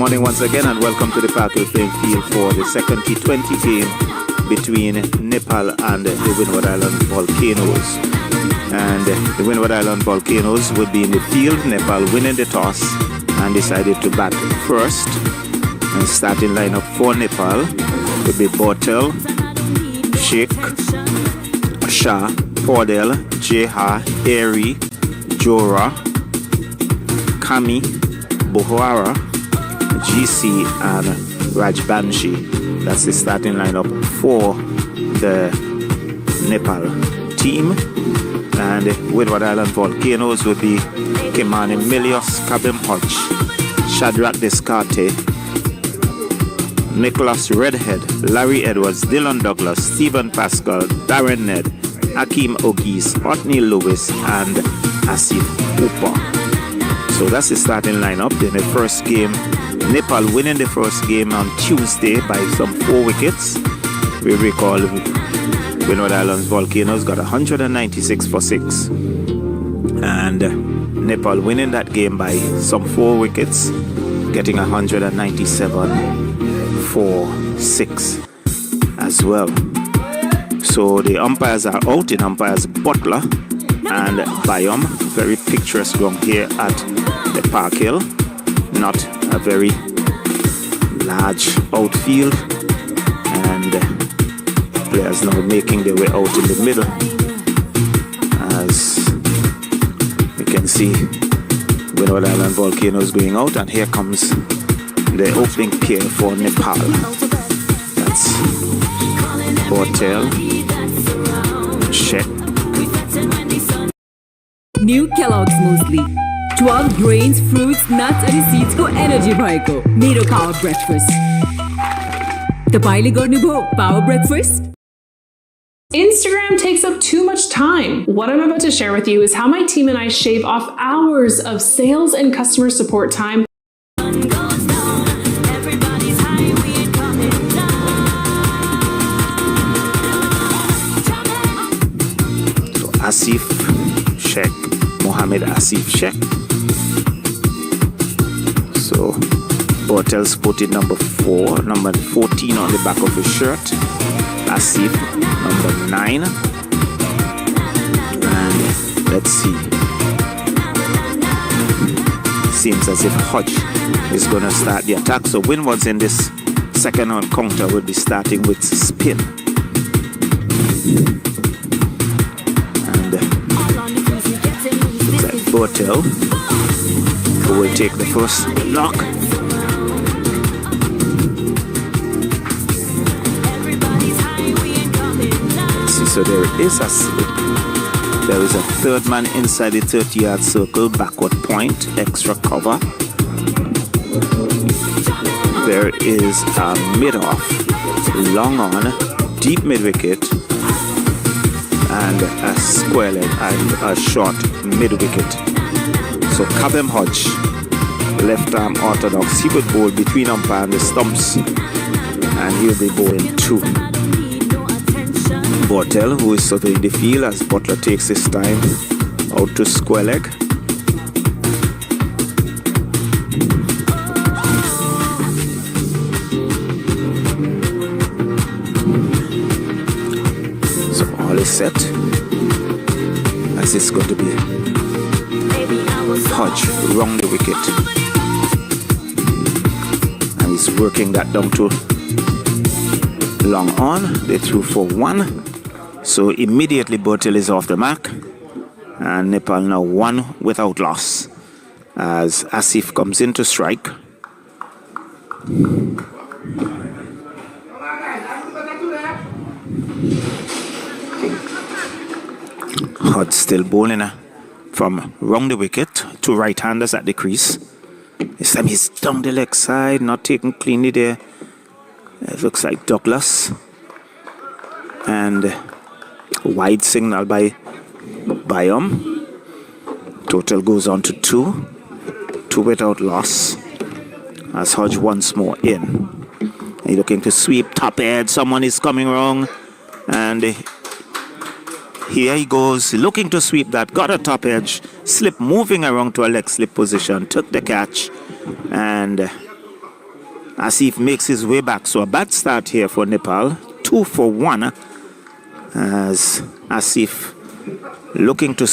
morning once again and welcome to the Parkhill playing field for the second T20 game between Nepal and the Windward Island Volcanoes. And the Windward Island Volcanoes would be in the field, Nepal winning the toss and decided to bat first. And starting lineup for Nepal would be Botel, Sheikh, Shah, Fordel, Jeha, Eri, Jora, Kami, Bohara, GC and Rajbanshi. That's the starting lineup for the Nepal team. And the Windward Island Volcanoes would be Kimani Milios, Kabim Hodge, Shadrach Descarte, Nicholas Redhead, Larry Edwards, Dylan Douglas, Stephen Pascal, Darren Ned, Hakeem Ogis, Otney Lewis and Asif Hooper. So that's the starting lineup. In the first game, Nepal winning the first game on Tuesday by some 4 wickets. We recall Windward Islands Volcanoes got 196 for 6. And Nepal winning that game by some 4 wickets, getting 197 for 6 as well. So the umpires are out. In umpires Butler and Bayom. Very picturesque ground here at the Parkhill. Not a very large outfield, and players now making their way out in the middle. As you can see, Windward Island Volcanoes going out, and here comes the opening pair for Nepal. That's Hotel, Sheikh. New Kellogg's Muesli. 12 grains, fruits, nuts and seeds को energy भएको मेरो power breakfast. तपाईले गर्नुभयो power breakfast? Instagram takes up too much time. What I'm about to share with you is how my team and I shave off hours of sales and customer support time. So Asif Sheikh, Mohammed Asif Sheikh. So Botel spotted number 4, number 14 on the back of his shirt. Asif, number 9. And let's see. Seems as if Hodge is going to start the attack. So Windwards in this second encounter will be starting with spin. And looks like Botel, who will take the first knock. So there is a third man inside the 30-yard circle, backward point, extra cover. There is a mid-off, long on, deep mid-wicket, and a square leg and a short mid-wicket. So Kabem Hodge, left arm orthodox, he would bowl between umpire and the stumps, and he'll be bowling 2. Botel, who is surveying the field as Butler takes his time out to square leg. So all is set, as it's going to be Hodge round the wicket, and he's working that down to long on. They threw for 1. So immediately Botel is off the mark, and Nepal now 1 without loss as Asif comes in to strike. Hodge still bowling from round the wicket, 2 right-handers at the crease. This time he's down the leg side, not taken cleanly there. It looks like Douglas. And wide signal by Bayom. Total goes on to 2. 2 without loss. As Hodge once more in. He's looking to sweep top edge. Someone is coming wrong. And here he goes, looking to sweep that. Got a top edge. Slip moving around to a leg slip position. Took the catch. And Asif makes his way back. So a bad start here for Nepal. 2 for 1 as Asif looking to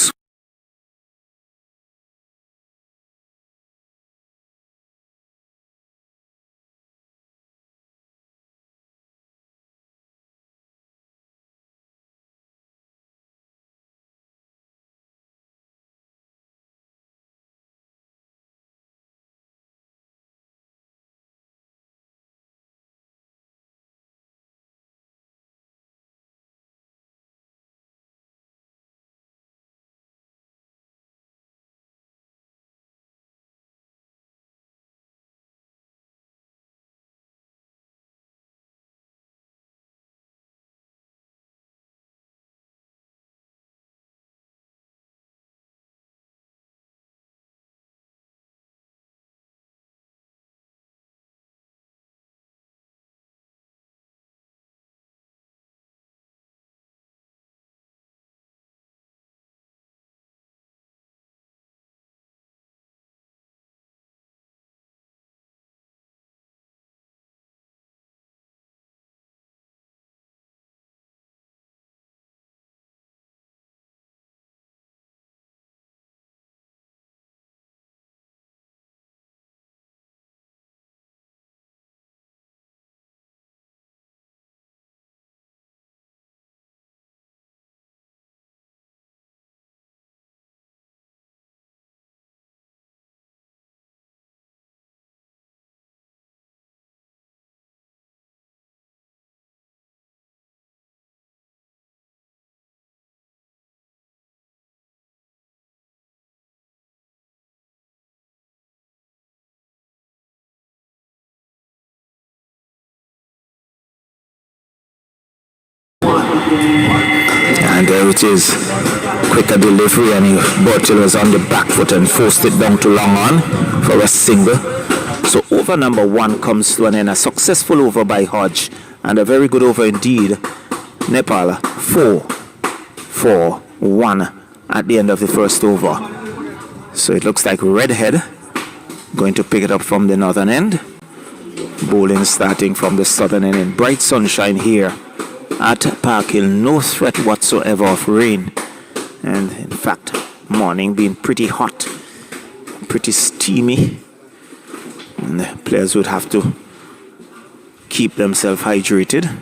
and there it is. Quicker delivery, and Bortil was on the back foot and forced it down to long on for a single. So over number 1 comes to an end. A successful over by Hodge and a very good over indeed. Nepal 4-1 at the end of the first over. So it looks like Redhead going to pick it up from the northern end. Bowling starting from the southern end in bright sunshine here at Park Hill. No threat whatsoever of rain, and in fact morning being pretty hot, pretty steamy, and the players would have to keep themselves hydrated.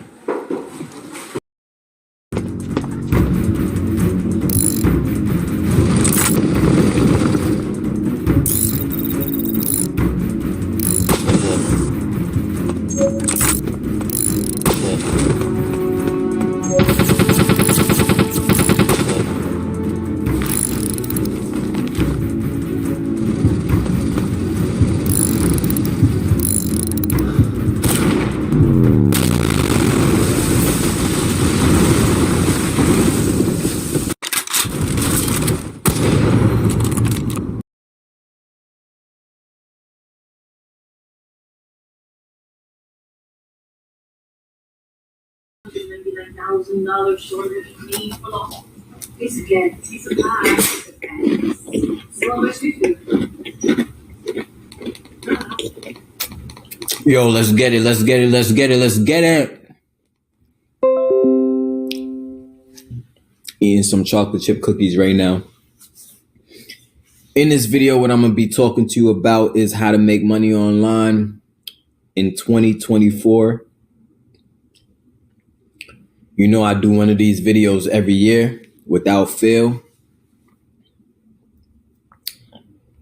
$99,000 shorter than me for the whole. It's again, it's a pie. So much to do. Yo, let's get it, let's get it, let's get it, let's get it. Eating some chocolate chip cookies right now. In this video, what I'm going to be talking to you about is how to make money online in 2024. You know I do one of these videos every year without fail.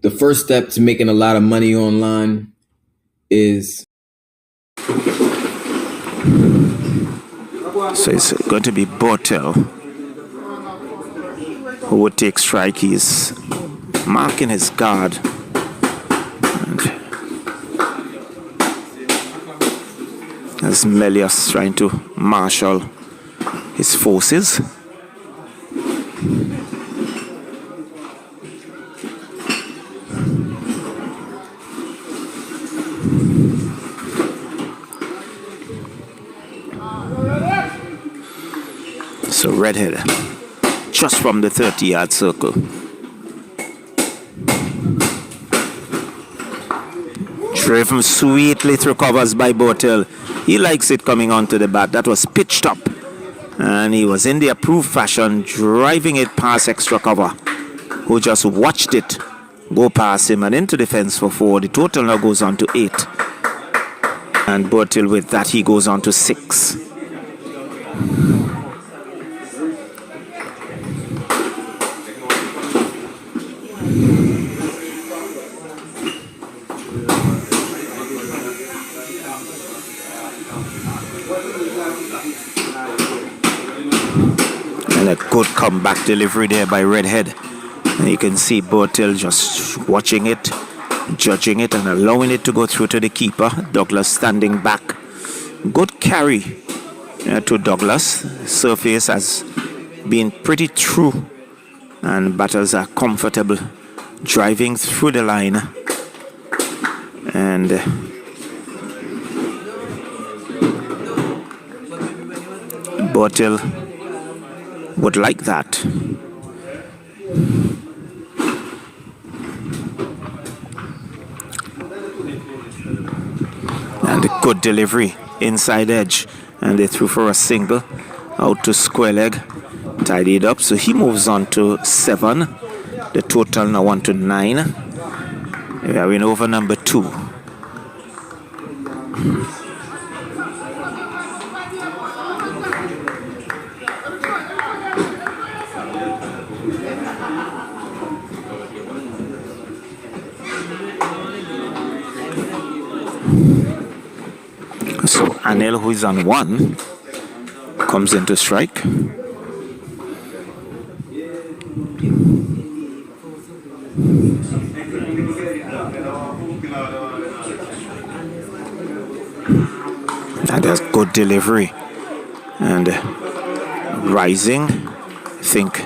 The first step to making a lot of money online is... So it's going to be Bortel who would take strike. He's marking his guard. And as Melius trying to marshal his forces. So Redhead just from the 30-yard circle. Driven sweetly through covers by Bortel. He likes it coming onto the bat. That was pitched up. And he was in the approved fashion, driving it past extra cover, who just watched it go past him and into the fence for 4. The total now goes on to 8. And Bortel, with that, he goes on to 6. And a good comeback delivery there by Redhead. And you can see Bortel just watching it, judging it, and allowing it to go through to the keeper. Douglas standing back. Good carry to Douglas. Surface has been pretty true, and batters are comfortable driving through the line. And Bortel would like that. And a good delivery inside edge, and they threw for a single out to square leg, tidied up, so he moves on to 7. The total now on to 9. We are in over number 2. So Anil, who is on 1, comes into strike. And there's good delivery. And rising, I think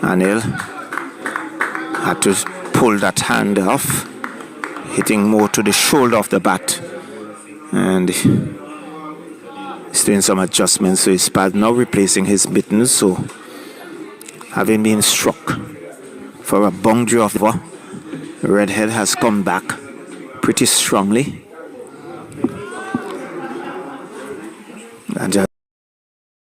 Anil had to pull that hand off, hitting more to the shoulder of the bat. And he's doing some adjustments to his pad, now replacing his mittens. So having been struck for a boundary of over, Redhead has come back pretty strongly. And just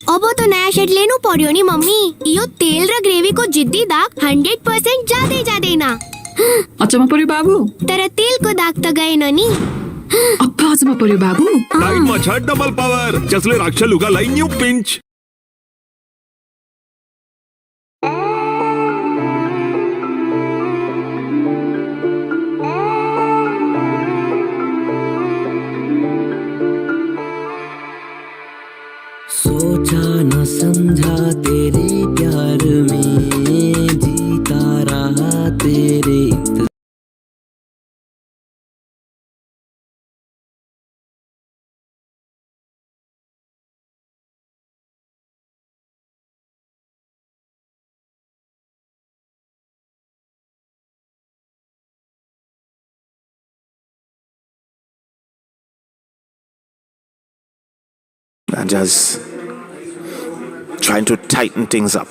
अब तो नया shade लेनु पर्यो नि mummy यो तेल र gravy को जिद्दी दाग 100% जाँदै जाँदैन अचम्म पर्यो बाबु तर तेलको दाग त गएन नि अक्का अचम्म पर्यो बाबु लाइनमा छ डबल पावर जसले राख्छ लुगालाई न्यू पिन्च सोचा न समझा तेरे प्यार में जीता रहा तेरे and just trying to tighten things up.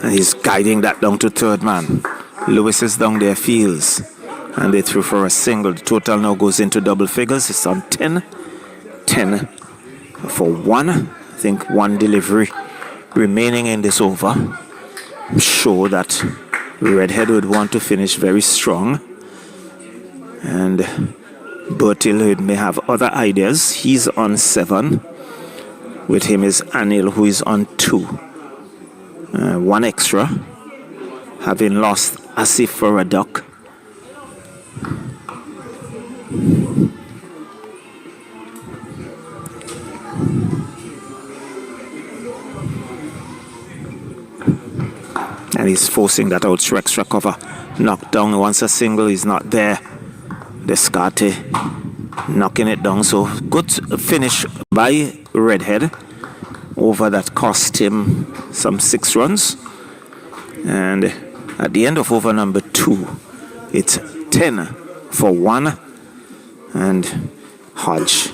And he's guiding that down to third man. Lewis is down there, Fields, and they threw for a single. The total now goes into double figures. It's on 10 for 1. I think 1 delivery remaining in this over. I'm sure that Redhead would want to finish very strong, and Bortel may have other ideas. He's on 7. With him is Anil, who is on 2. 1 extra, having lost Asif for a duck. And he's forcing that out to extra cover. Knocked down once a single, he's not there. Descarte knocking it down. So good finish by Redhead. Over that cost him some 6 runs. And at the end of over number 2, it's 10 for 1. And Hodge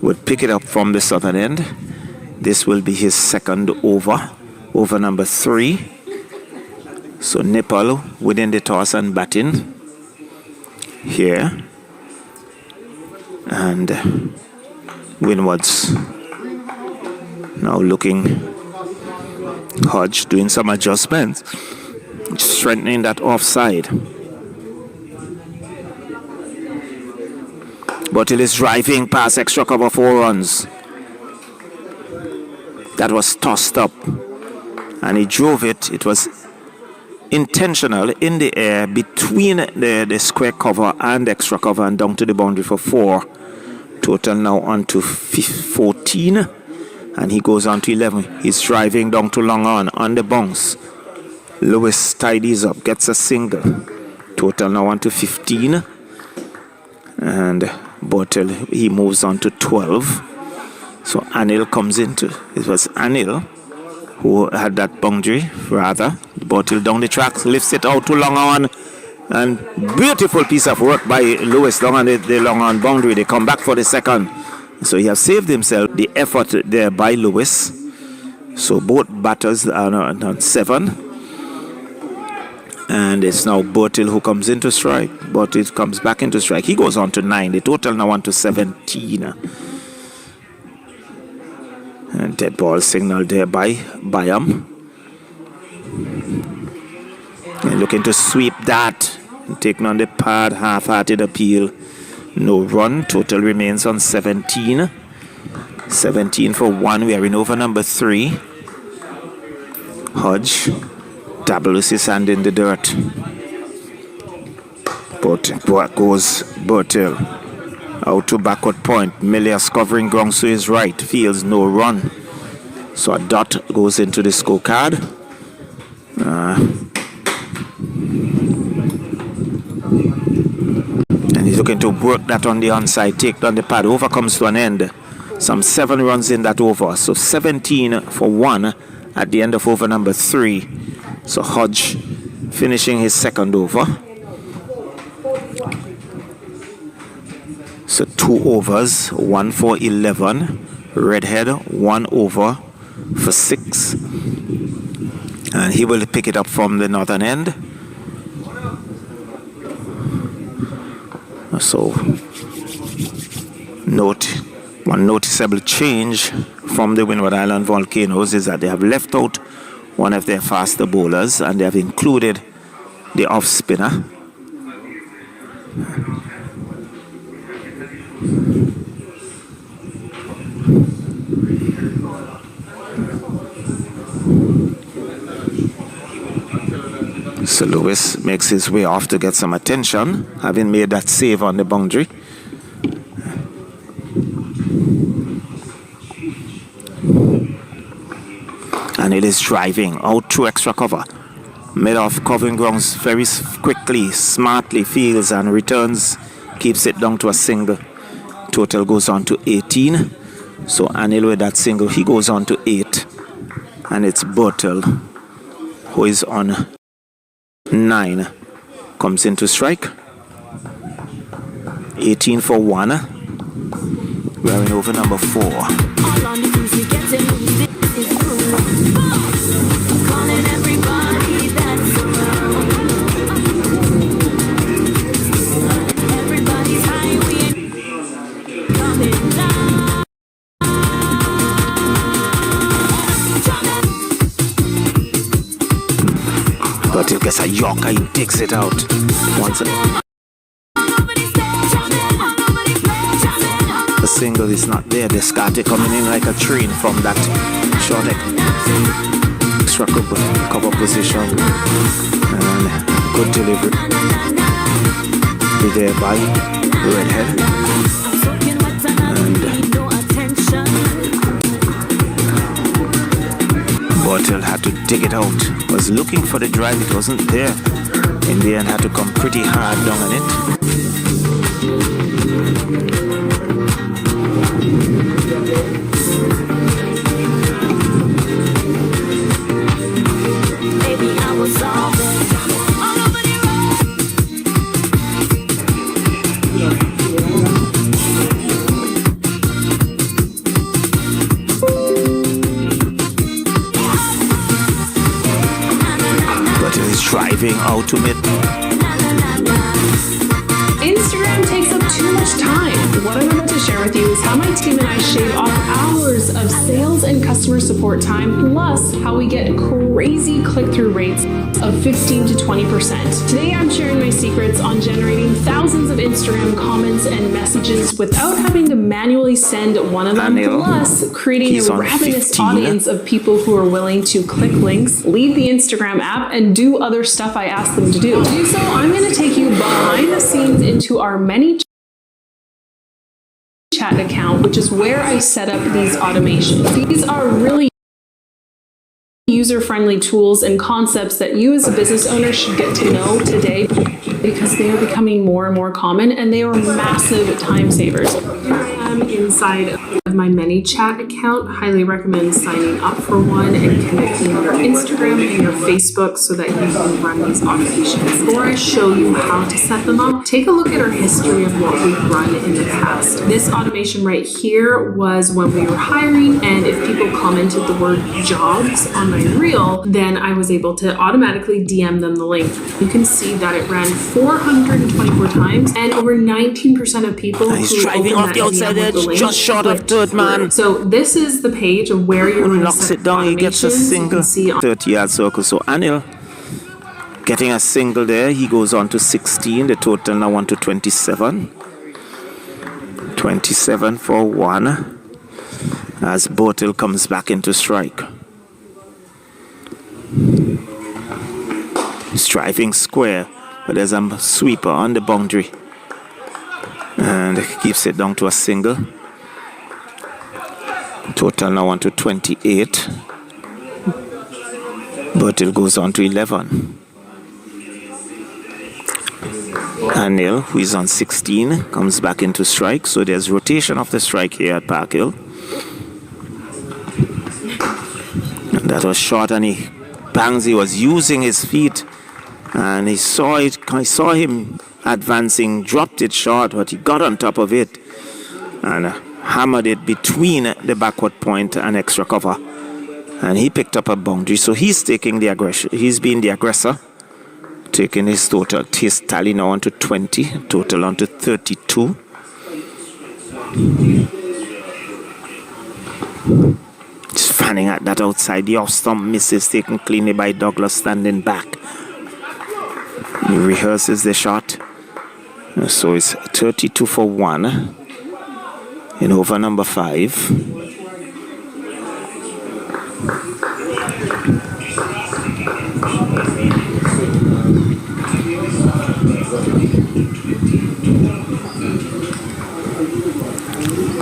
would pick it up from the southern end. This will be his second over. Over number 3. So Nepal within the toss and batting here, and Winwards now looking. Hodge doing some adjustments, strengthening that offside. But it is driving past extra cover 4 runs. That was tossed up, and he drove it. It was intentional in the air between the square cover and extra cover and down to the boundary for 4. Total now on to 14, and he goes on to 11. He's driving down to long on the bounce. Lewis tidies up, gets a single. Total now on to 15, and Bortel, he moves on to 12. So Anil comes into, it was Anil who had that boundary, rather. Bortel down the track, lifts it out to long on, and beautiful piece of work by Lewis down on the long on boundary. They come back for the second. So he has saved himself. The effort there by Lewis. So both batters are on 7. And it's now Bortel who comes into strike. Bortel comes back into strike. He goes on to 9. The total now on to 17. And dead ball signal there by Bayam. And looking to sweep that. And taking on the pad, half-hearted appeal. No run. Total remains on 17. 17 for 1. We are in over number 3. Hodge dabbles his hand in the dirt. But goes Bortel out to backward point. Milias covering ground to his right. Fields no run. So a dot goes into the scorecard. And he's looking to work that on the onside. Take down the pad. Over comes to an end. Some 7 runs in that over. So 17 for 1 at the end of over number 3. So Hodge finishing his second over. So 2 overs, 1 for 11. Redhead 1 over for 6. And he will pick it up from the northern end. So one noticeable change from the Windward Island Volcanoes is that they have left out one of their faster bowlers and they have included the off spinner. So Lewis makes his way off to get some attention, having made that save on the boundary. And it is driving out through extra cover. Mid off covering grounds very quickly, smartly, fields and returns. Keeps it down to a single. Total goes on to 18. So Anil with that single, he goes on to 8. And it's Bortel who is on 9. Comes into strike. 18 for 1. We're in over number 4. But he gets a yorker, he takes it out. Once the single is not there. The Scotty coming in like a train from that short extra cover position. And good delivery. Be there by Redhead. And Bortel had to dig it out. Was looking for the drive, it wasn't there. In the end, had to come pretty hard down on it. driving out to it. Instagram takes up too much time. What I'm about to share with you is how my team and I shave off hours of sales and customer support time, plus how we get crazy click-through rates of 15 to 20%. Today I'm sharing my secrets on generating thousands of Instagram comments and messages without having to manually send one of them, plus creating a ravenous audience of people who are willing to click links, leave the Instagram app, and do other stuff I ask them to do. To do so, I'm going to take you behind the scenes into our ManyChat account, which is where I set up these automations. These are really user-friendly tools and concepts that you as a business owner should get to know today, because they are becoming more and more common and they are massive time savers. Here I am inside of my ManyChat account. Highly recommend signing up for one and connecting your Instagram and your Facebook so that you can run these automations. Before I show you how to set them up, take a look at our history of what we've run in the past. This automation right here was when we were hiring, and if people commented the word jobs on my reel, then I was able to automatically DM them the link. You can see that it ran 424 times, and over 19% of people He's driving off the outside edge, just short of third man. So this is the page of where you're going to set it down, he gets a single 30-yard circle. So Anil getting a single there. He goes on to 16. The total now on to 27. 27 for 1 as Botil comes back into strike. He's driving square, but there's a sweeper on the boundary and keeps it down to a single. Total now on to 28, but it goes on to 11. Anil, who is on 16, comes back into strike. So there's rotation of the strike here at Park Hill. And that was short, and he bangs. He was using his feet, and he saw it. I saw him advancing, dropped it short, but he got on top of it and hammered it between the backward point and extra cover, and he picked up a boundary. So he's taking the aggression. He's being the aggressor, taking his total. His tally now on to 20, total on to 32. Just fanning at that outside. The off stump misses, taken cleanly by Douglas, standing back. He rehearses the shot. So it's 32 for 1 in over number 5.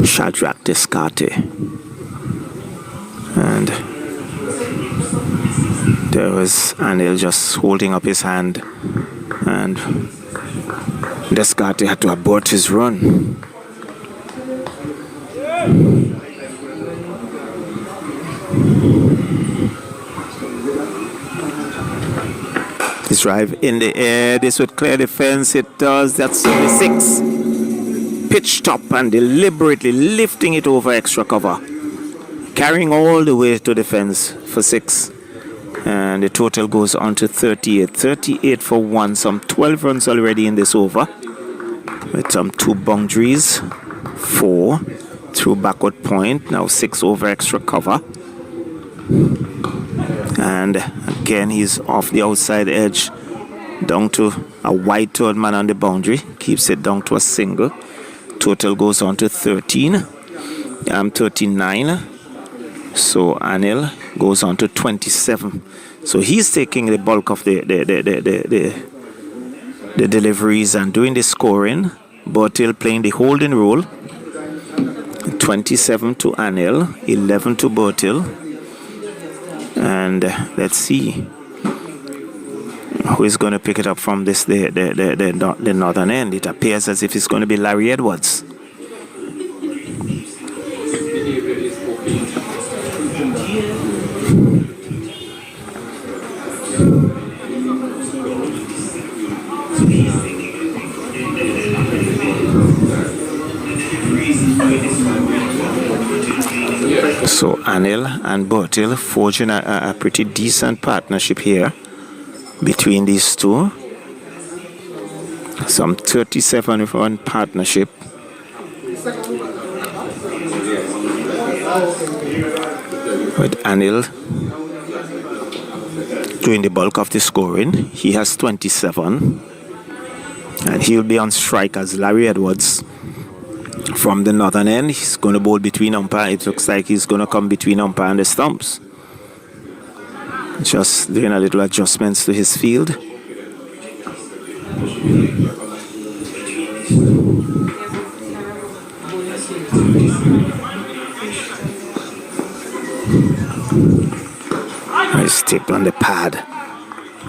Shadrach Descarte. And there was Anil just holding up his hand, and Descarte had to abort his run. This drive in the air, this would clear the fence. It does. That's only 6. Pitch top and deliberately lifting it over extra cover, carrying all the way to the fence for 6. And the total goes on to 38. 38 for 1. Some 12 runs already in this over, with some 2 boundaries, 4 through backward point, now 6 over extra cover. And again, he's off the outside edge, down to a wide third man on the boundary, keeps it down to a single. Total goes on to 13. 39. So Anil goes on to 27. So he's taking the bulk of the deliveries and doing the scoring. Botil playing the holding role. 27 to Anil, 11 to Botil. And let's see who is going to pick it up from this the northern end. It appears as if it's going to be Larry Edwards. So Anil and Botil forging a pretty decent partnership here. between these two. Some 37-run partnership. With Anil doing the bulk of the scoring. He has 27. And he'll be on strike as Larry Edwards from the northern end. He's going to bowl between umpire. It looks like he's going to come between umpire and the stumps. Just doing a little adjustments to his field. Nice tip on the pad.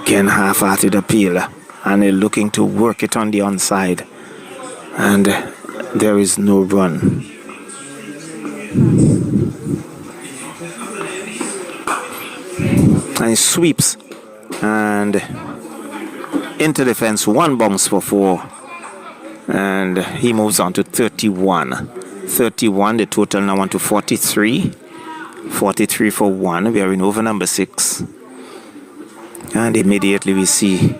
Again, half-hearted appeal. And they're looking to work it on the onside. And there is no run. And he sweeps. And into the fence, one bounce for 4. And he moves on to 31. 31, the total now on to 43. 43 for 1. We are in over number 6. And immediately we see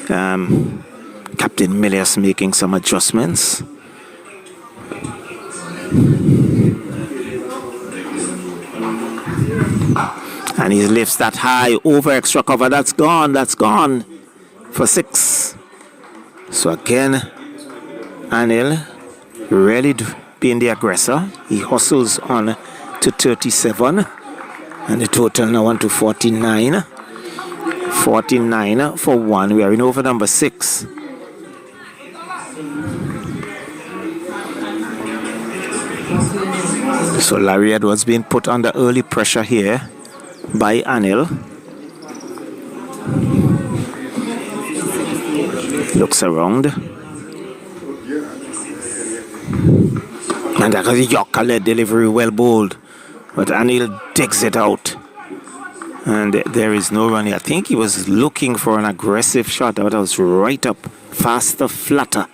Captain Milius making some adjustments. And he lifts that high over extra cover. That's gone. That's gone for 6. So again, Anil really being the aggressor. He hustles on to 37. And the total now on to 49. 49 for 1. We are in over number 6. So Larry Edwards being put under early pressure here by Anil. Looks around. And that was a Yorker-led delivery, well bowled. But Anil digs it out. And there is no run here. I think he was looking for an aggressive shot. That was right up, faster, flatter,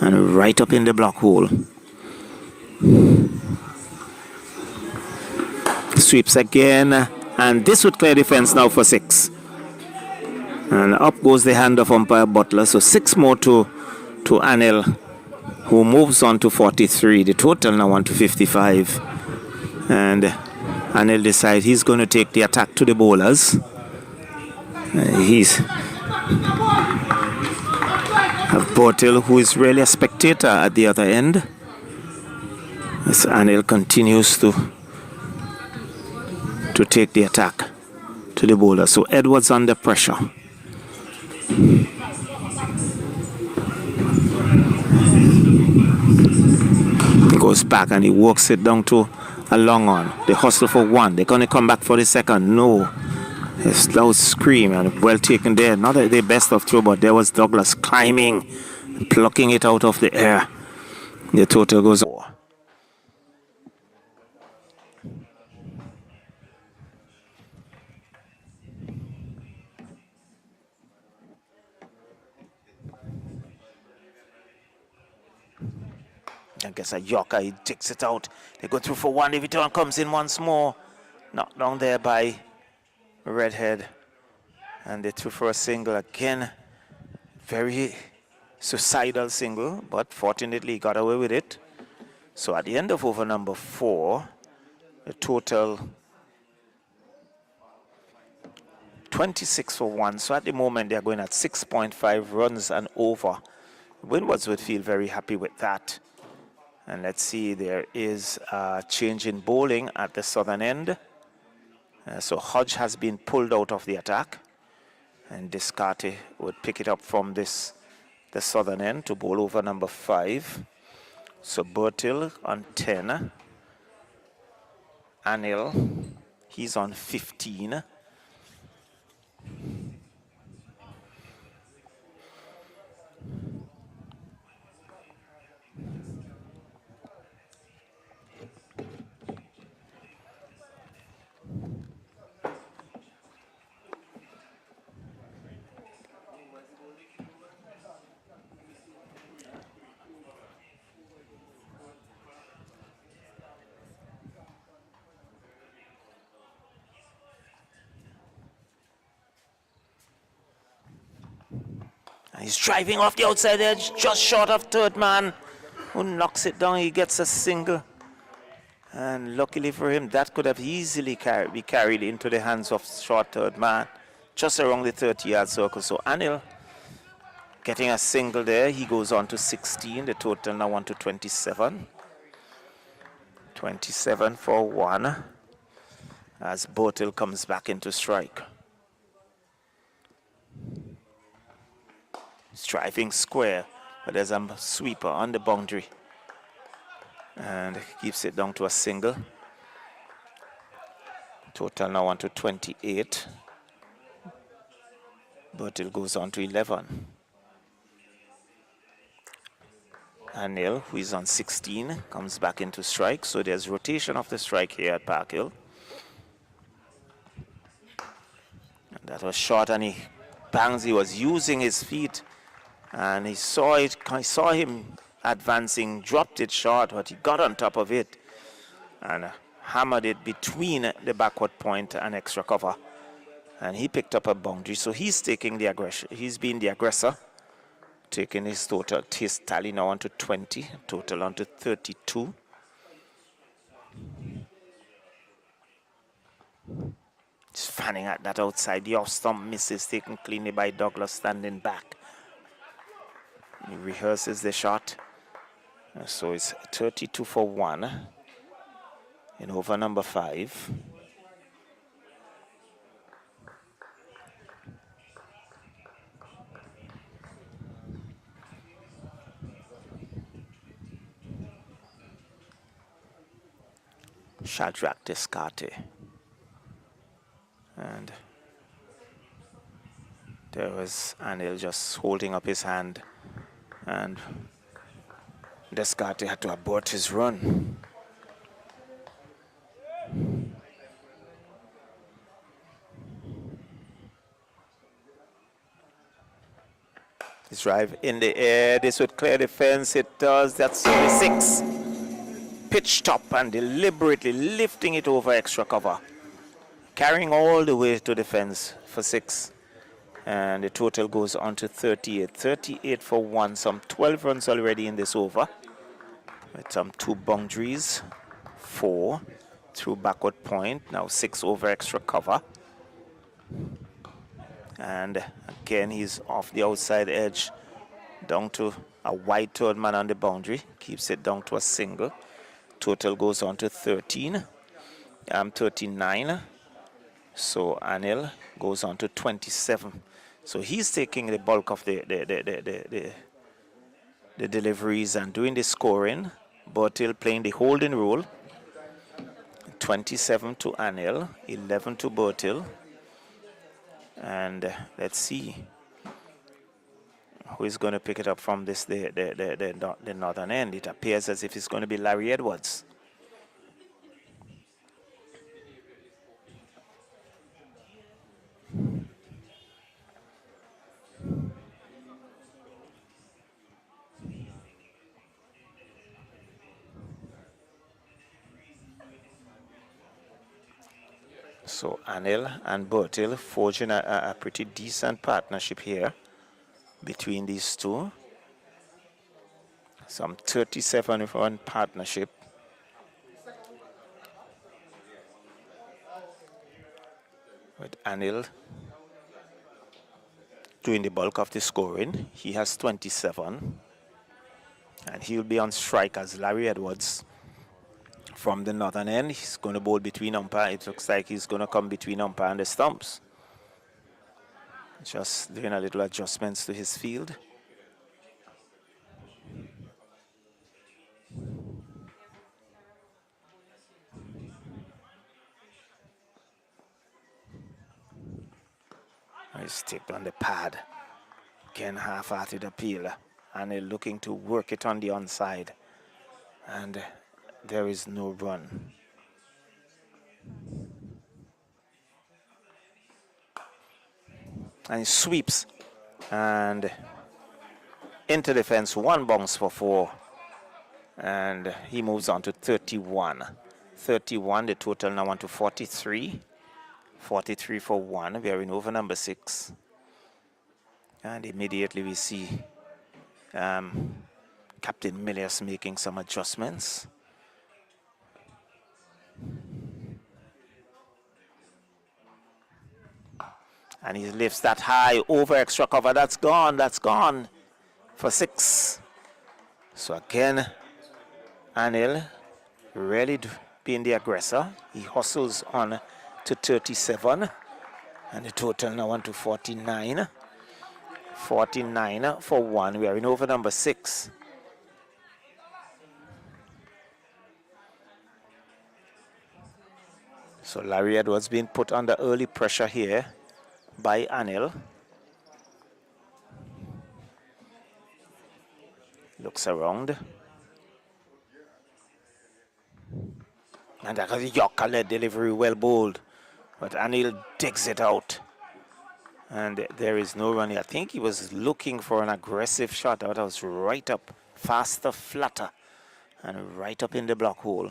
and right up in the block hole. Sweeps again, and this would clear the fence now for 6. And up goes the hand of umpire Butler. So 6 more to Anil, who moves on to 43. The total now on to 55. And Anil decides he's going to take the attack to the bowlers. He's Bortil, who is really a spectator at the other end. As Anil continues to take the attack to the bowler. So Edwards under pressure. He goes back and he walks it down to a long on. They hustle for 1. They're going to come back for the second. No. A loud scream and well taken there. Not the best of throw, but there was Douglas climbing, plucking it out of the air. The total goes 4. I guess a Yorker, he takes it out. They go through for 1. The return comes in once more. Knocked down there by Redhead. And they threw for a single again. Very suicidal single, but fortunately he got away with it. So at the end of over number 4, the total 26 for 1. So at the moment they're going at 6.5 runs and over. Windwards would feel very happy with that. And let's see, there is a change in bowling at the southern end. So Hodge has been pulled out of the attack. And Descarte would pick it up from the southern end to bowl over number 5. So Bertil on 10. Anil, he's on 15. He's driving off the outside edge, just short of third man, who knocks it down. He gets a single. And luckily for him, that could have easily be carried into the hands of short third man, just around the 30-yard circle. So Anil getting a single there. He goes on to 16. The total now on to 27. 27 for 1 as Botil comes back into strike. He's driving square, but there's a sweeper on the boundary and keeps it down to a single. Total now on to 28. Botil goes on to 11. Anil, who is on 16, comes back into strike. So there's rotation of the strike here at Park Hill. And that was short, and he bangs. He was using his feet, and he saw it. I saw him advancing, dropped it short, but he got on top of it and hammered it between the backward point and extra cover. And he picked up a boundary. So he's taking the aggression. He's been the aggressor. Taking his total, his tally now on to 20, total on to 32. Just fanning at that outside. The off stump misses, taken cleanly by Douglas, standing back. He rehearses the shot. So it's 32 for 1 in over number 5. Shadrach Descarte. And there was Anil just holding up his hand, and Descarte had to abort his run. His drive in the air. This would clear the fence. It does. That's 6. Pitch top and deliberately lifting it over extra cover. Carrying all the way to the fence for 6. And the total goes on to 38. 38 for 1. Some 12 runs already in this over. With some 2 boundaries. 4 through backward point. Now 6 over extra cover. And again, he's off the outside edge. Down to a wide third man on the boundary. Keeps it down to a single. Total goes on to 39. So Anil goes on to 27. So he's taking the bulk of the deliveries and doing the scoring. Botil playing the holding role. 27 to Anil, 11 to Botil. And let's see who is going to pick it up from this the northern end. It appears as if it's going to be Larry Edwards. So Anil and Botil forging a pretty decent partnership here between these two. Some 37-run partnership. With Anil doing the bulk of the scoring. He has 27. And he'll be on strike as Larry Edwards. From the northern end, he's going to bowl between umpire. It looks like he's going to come between umpire and the stumps. Just doing a little adjustments to his field. He's tipped on the pad. Again, half-hearted appeal. And they're looking to work it on the onside. And there is no run. And he sweeps and into the fence, 1 bounce for 4. And he moves on to 31. 31, the total now on to 43. 43 for 1. We are in over number 6. And immediately we see Captain Milius making some adjustments. And he lifts that high over extra cover. That's gone for 6. So again, Anil really being the aggressor. He hustles on to 37. And the total now on to 49. 49 for 1. We are in over number 6. So Larry Edwards being put under early pressure here by Anil. Looks around. And that was a Yorker-led delivery, well bowled. But Anil digs it out. And there is no run. I think he was looking for an aggressive shot. That was right up, faster, flatter, and right up in the block hole.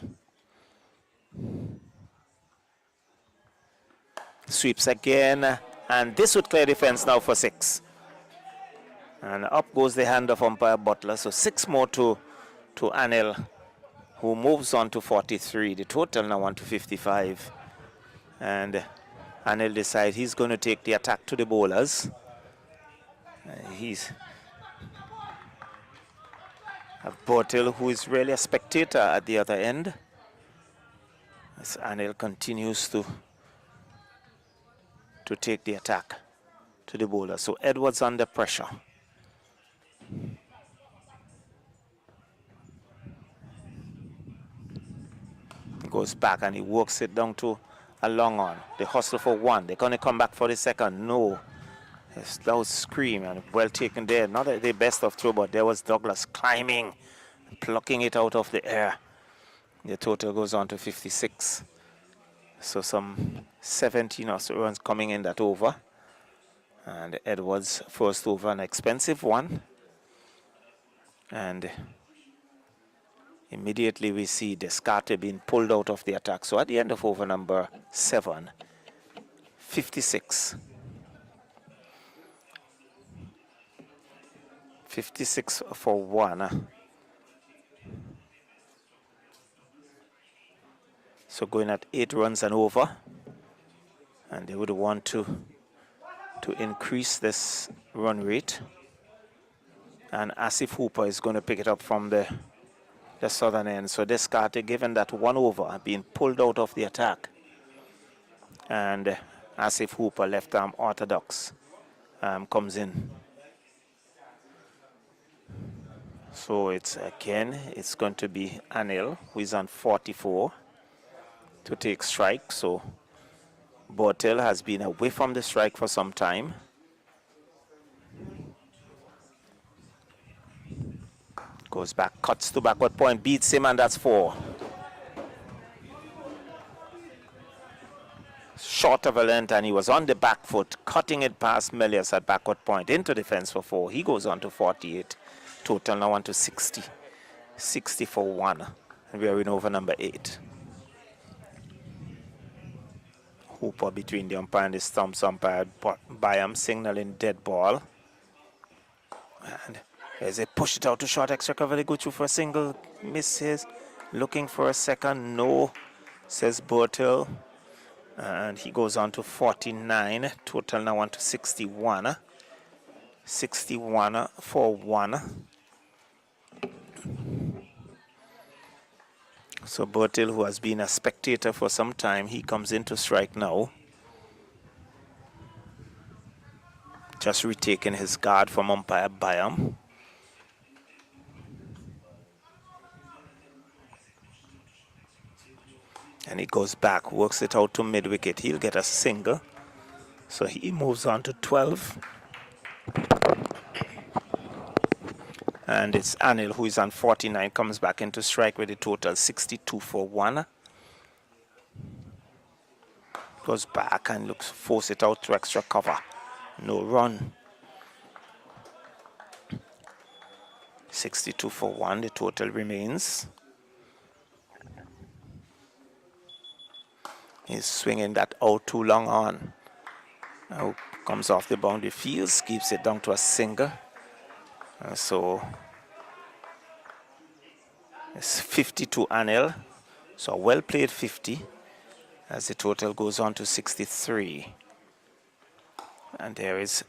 Sweeps again, and this would clear defense now for 6. And up goes the hand of umpire Butler. So 6 more to Anil, who moves on to 43. The total now on to 55. And Anil decides he's going to take the attack to the bowlers. He's a Bortil who is really a spectator at the other end. As Anil continues to take the attack to the bowler. So Edwards under pressure. He goes back and he works it down to a long on. They hustle for 1. They're going to come back for the second. No. That was scream and well taken there. Not the best of throw, but there was Douglas climbing, plucking it out of the air. The total goes on to 56. So some 17 or so runs coming in that over. And Edwards first over, an expensive one. And immediately we see Descartes being pulled out of the attack. So at the end of over number 7, 56. 56 for 1. So going at 8 runs and over. And they would want to increase this run rate. And Asif Hooper is going to pick it up from the southern end. So Descartes, given that 1 over, being pulled out of the attack. And Asif Hooper, left arm orthodox, comes in. So it's going to be Anil, who is on 44 to take strike. So Bortil has been away from the strike for some time. Goes back, cuts to backward point, beats him, and that's 4. Short of a length, and he was on the back foot, cutting it past Melius at backward point into defense for 4. He goes on to 48. Total now on to 60. 60 for 1. And we are in over number 8. Hooper between the umpire and the stumps. Umpire Byam signaling dead ball. And as they push it out to short extra cover, they go through for a single. Misses. Looking for a second. No, says Bortil. And he goes on to 49. Total now on to 61. 61 for 1. So Bortil, who has been a spectator for some time, he comes into strike now. Just retaking his guard from umpire Byam. And he goes back, works it out to mid-wicket. He'll get a single. So he moves on to 12. And it's Anil, who is on 49, comes back into strike with a total 62 for 1. Goes back and looks, force it out to extra cover. No run. 62 for 1, the total remains. He's swinging that out too long on. Now comes off the boundary fields, keeps it down to a single. So it's 50 to Anil. So a well played 50 as the total goes on to 63. And there is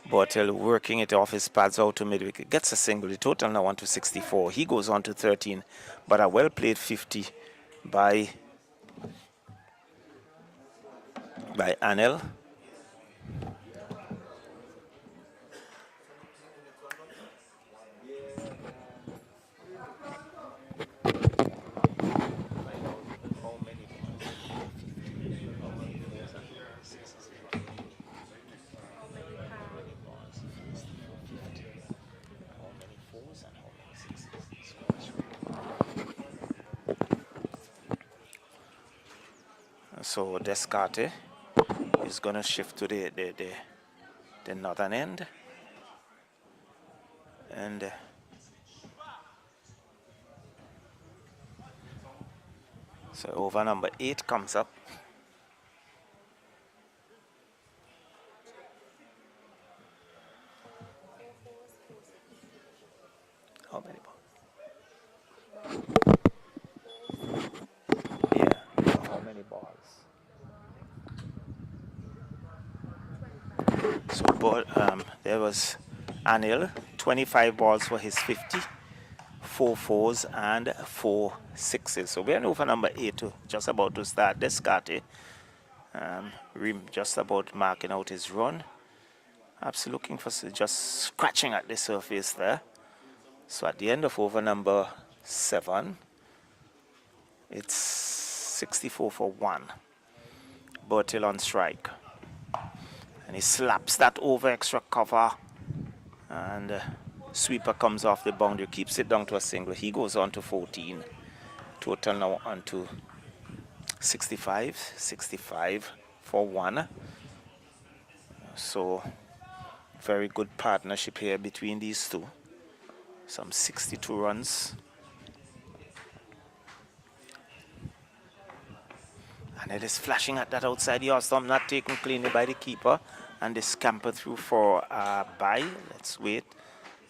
Bortel working it off his pads out to midwicket. Gets a single. The total now on to 64. He goes on to 13. But a well played 50 by Anil. So Descartes is going to shift to the northern end, and so over number 8 comes up. How many balls? Yeah, how many balls? So there was Anil, 25 balls for his 50, 4 fours and 4 sixes. So we're over number 8, just about to start. Descartes, just about marking out his run. Perhaps looking for just scratching at the surface there. So at the end of over number 7, it's 64 for 1. Bertil on strike. And he slaps that over extra cover. And sweeper comes off the boundary, keeps it down to a single. He goes on to 14. Total now on to 65. 65 for 1. So very good partnership here between these two. Some 62 runs. And it is flashing at that outside yard stump, not taken cleanly by the keeper. And they scamper through for a bye. Let's wait.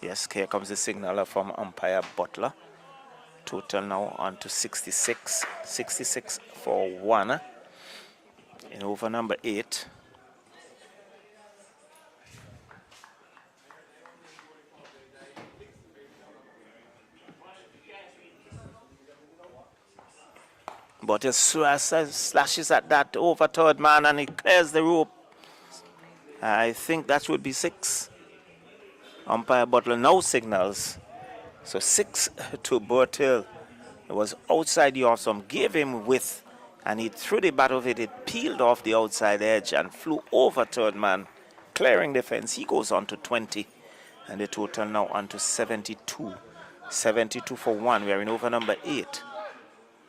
Yes, here comes the signaler from umpire Butler. Total now on to 66. 66 for 1. In over number 8. But he slashes at that over third man and he clears the rope. I think that would be 6. Umpire Butler now signals. So 6 to Bertil. It was outside the awesome, gave him width, and he threw the bat of it. It peeled off the outside edge and flew over third man, clearing the fence. He goes on to 20, and the total now on to 72. 72 for 1. We are in over number 8.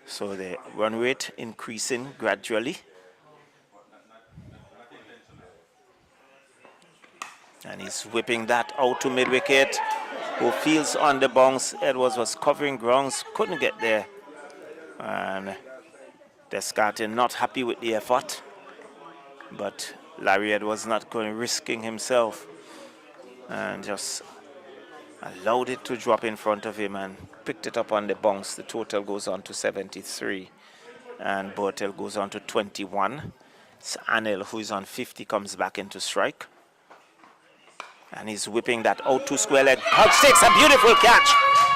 So the run rate increasing gradually. And he's whipping that out to mid-wicket, who fields on the bounce. Edwards was covering grounds, couldn't get there. And Descartes not happy with the effort. But Larry Edwards not going risking himself. And just allowed it to drop in front of him and picked it up on the bounce. The total goes on to 73. And Bertel goes on to 21. It's Anil, who is on 50, comes back into strike. And he's whipping that out to square leg. Hodge takes a beautiful catch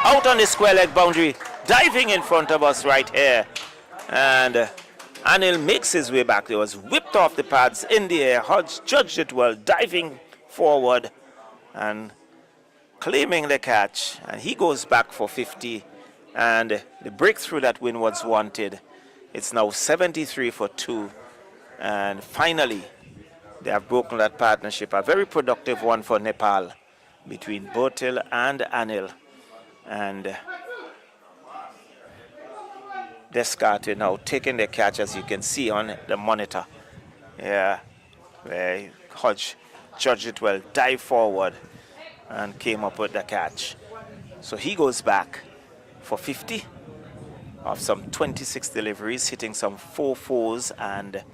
out on the square leg boundary, diving in front of us right here. And Anil makes his way back. It was whipped off the pads in the air. Hodge judged it well, diving forward and claiming the catch. And he goes back for 50. And the breakthrough that Winwards wanted. It's now 73 for 2. And finally, they have broken that partnership. A very productive one for Nepal between Bertil and Anil. And Descartes now taking the catch, as you can see on the monitor. Yeah, where Hodge judged it well, dived forward and came up with the catch. So he goes back for 50 of some 26 deliveries, hitting some 4 fours and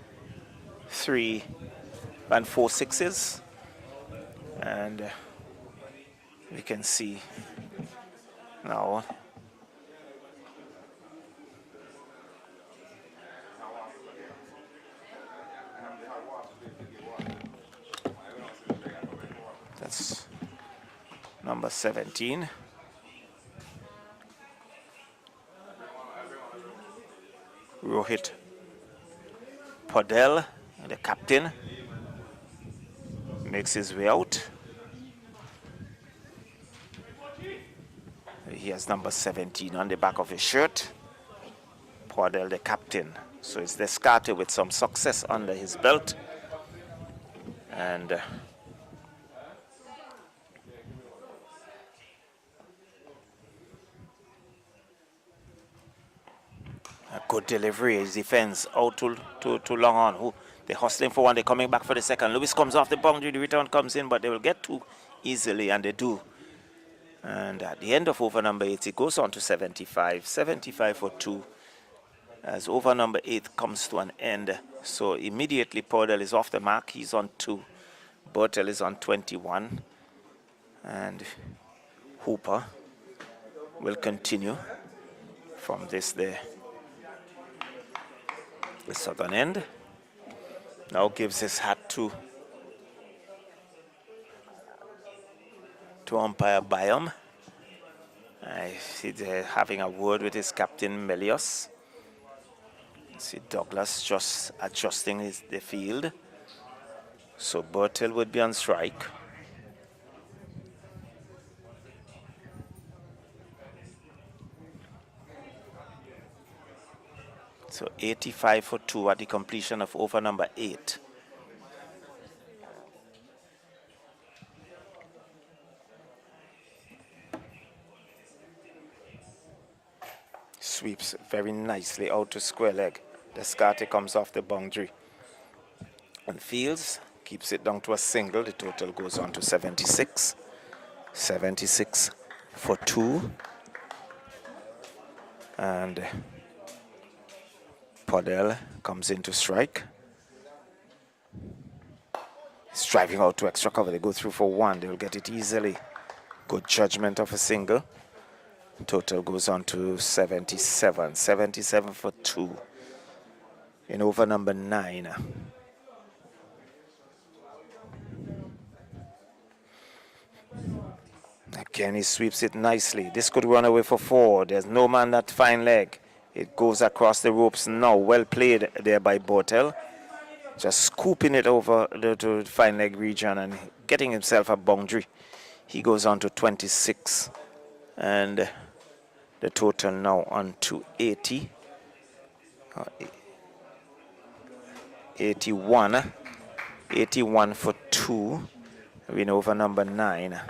3 and 4 sixes, and we can see now that's number 17. Rohit Podel, the captain, makes his way out. He has number 17 on the back of his shirt. Podel, the captain. So it's Descartes with some success under his belt. And a good delivery. His defense out to long on. Who they're hustling for one. They're coming back for the second. Lewis comes off the boundary. The return comes in, but they will get two easily, and they do. And at the end of over number 8, it goes on to 75. 75 for 2. As over number 8 comes to an end. So immediately Podel is off the mark. He's on 2. Bertel is on 21. And Hooper will continue from this there. The southern end. Now gives his hat to umpire Byam. I see they're having a word with his captain Melios. See Douglas just adjusting the field. So Bertel would be on strike. So 85 for 2 at the completion of over number 8. Sweeps very nicely out to square leg. Descartes comes off the boundary and fields, keeps it down to a single. The total goes on to 76. 76 for 2. And Podel comes in to strike. He's driving out to extra cover. They go through for 1. They'll get it easily. Good judgment of a single. Total goes on to 77. 77 for 2 in over number 9. Again, he sweeps it nicely. This could run away for 4. There's no man that fine leg. It goes across the ropes now. Well played there by Bertel. Just scooping it over to fine leg region and getting himself a boundary. He goes on to 26. And the total now on to 80. 81. 81 for 2. Win over number 9.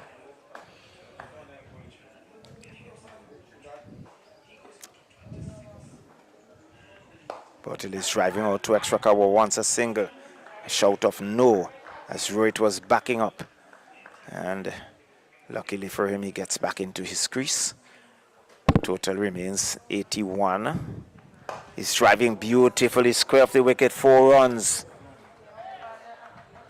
Bertel is driving out to extra cover, wants a single. A shout of no as Rohit was backing up. And luckily for him, he gets back into his crease. Total remains 81. He's driving beautifully square of the wicket, 4 runs.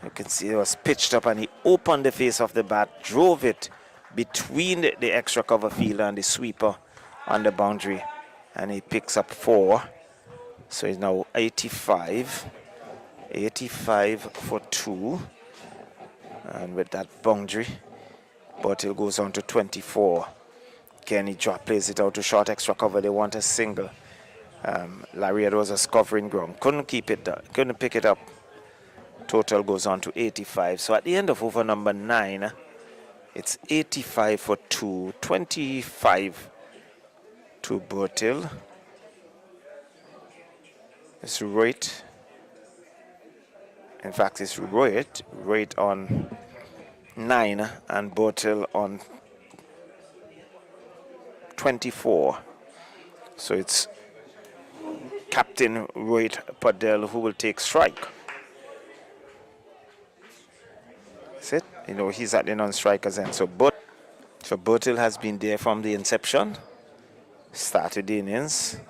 You can see it was pitched up and he opened the face of the bat, drove it between the extra cover fielder and the sweeper on the boundary. And he picks up 4. So he's now 85. 85 for 2. And with that boundary, Bertel goes on to 24. Kenny plays it out to short extra cover. They want a single. Larry Edwards was covering ground. Couldn't keep it down. Couldn't pick it up. Total goes on to 85. So at the end of over number 9, it's 85 for 2. 25 to Bertel. It's Rohit. In fact, it's Rohit on 9 and Bertel on 24. So it's Captain Rohit Podel who will take strike. That's it. You know, he's at the non-strikers end. So Bertel has been there from the inception. Started the innings.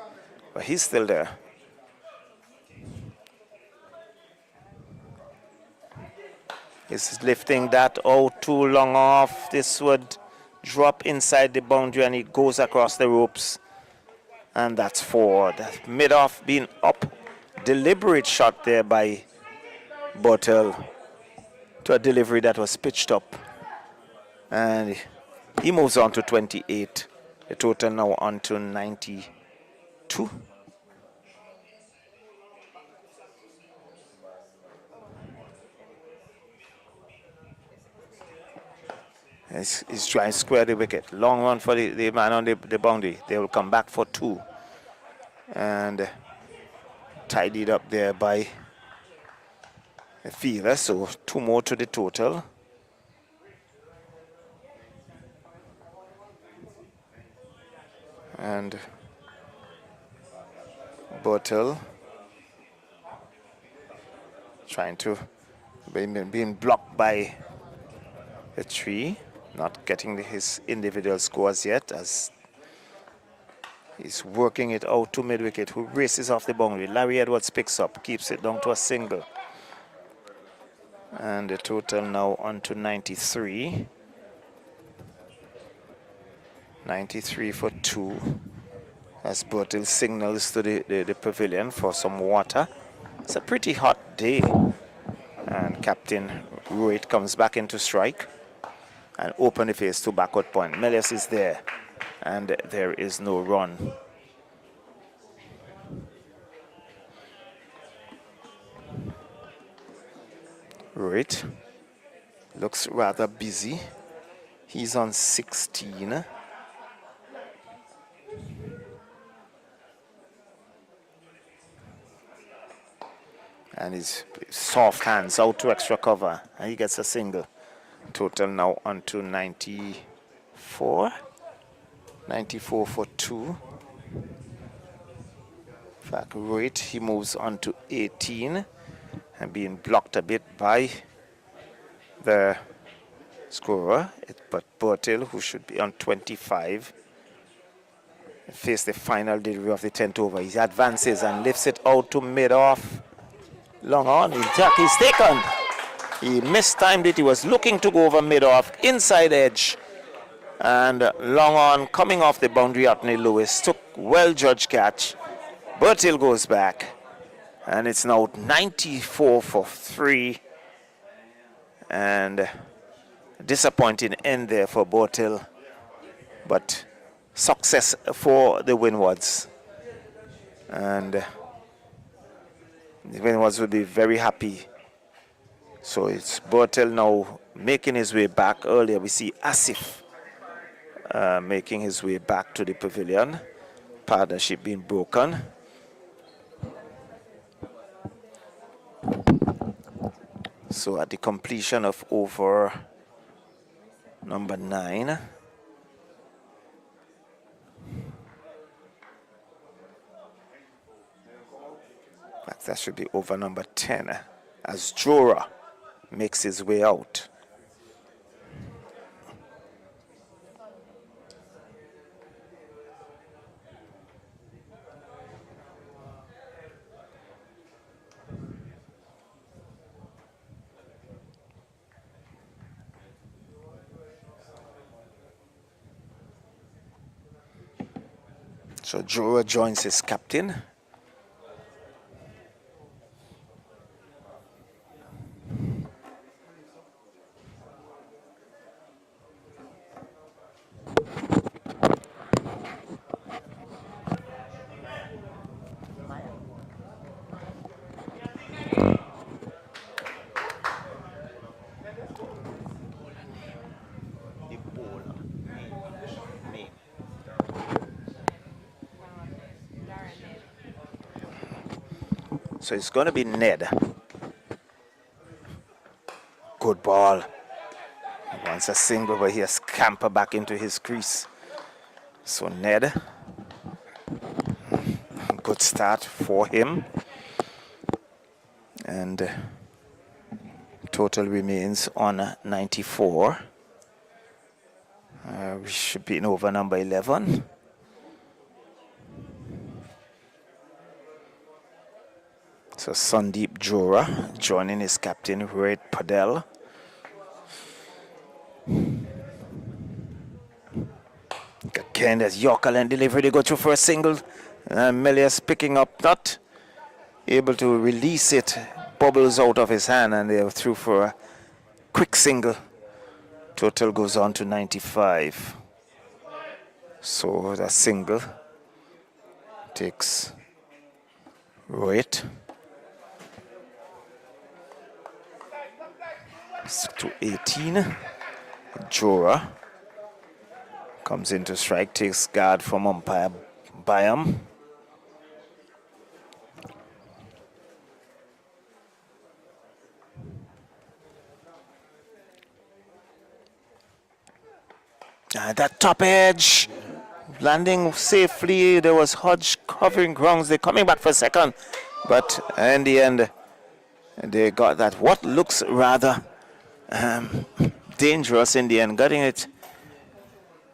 But he's still there. He's lifting that out too long off. This would drop inside the boundary and it goes across the ropes. And that's 4. That mid-off being up. Deliberate shot there by Bottle to a delivery that was pitched up. And he moves on to 28. The total now on to 92. He's trying to square the wicket. Long run for the man on the boundary. They will come back for 2. And tidied up there by the fielder. So 2 more to the total. And Bottle trying to being blocked by the tree. Not getting his individual scores yet as he's working it out to mid-wicket, who races off the boundary. Larry Edwards picks up, keeps it down to a single. And the total now on to 93. 93 for 2. As Bertil signals to the pavilion for some water. It's a pretty hot day. And Captain Rohit comes back into strike. And open the face to backward point. Melius is there. And there is no run. Rohit looks rather busy. He's on 16. And his soft hands out to extra cover. And he gets a single. Total now on to 94. 94 for 2. In fact, Rohit, he moves on to 18. And being blocked a bit by the scorer. But Bertil, who should be on 25, face the final delivery of the 10th over. He advances and lifts it out to mid-off. Long on, he's taken. He mistimed it. He was looking to go over mid-off, inside edge. And long on, coming off the boundary, Anthony Lewis took well-judged catch. Bertil goes back. And it's now 94 for 3. And disappointing end there for Bertil. But success for the Windwards. And the Windwards will be very happy. So it's Bertil now making his way back. Earlier we see Asif making his way back to the pavilion. Partnership being broken. So at the completion of over number 9, that should be over number 10 as Jora makes his way out. So Jora joins his captain. So it's going to be Ned. Good ball. He wants a single, but he has scampered back into his crease. So Ned, good start for him. And total remains on 94. We should be in over number 11. So Sandeep Jora joining his captain Rohit Padel. Again, there's Yorker and delivery. They go through for a single. Melius picking up, not able to release it. Bubbles out of his hand, and they're through for a quick single. Total goes on to 95. So the single takes Rohit to 18. Jora comes into strike, takes guard from umpire Byam. That top edge landing safely. There was Hodge covering grounds. They're coming back for a second, but in the end they got that what looks rather dangerous in the end, getting it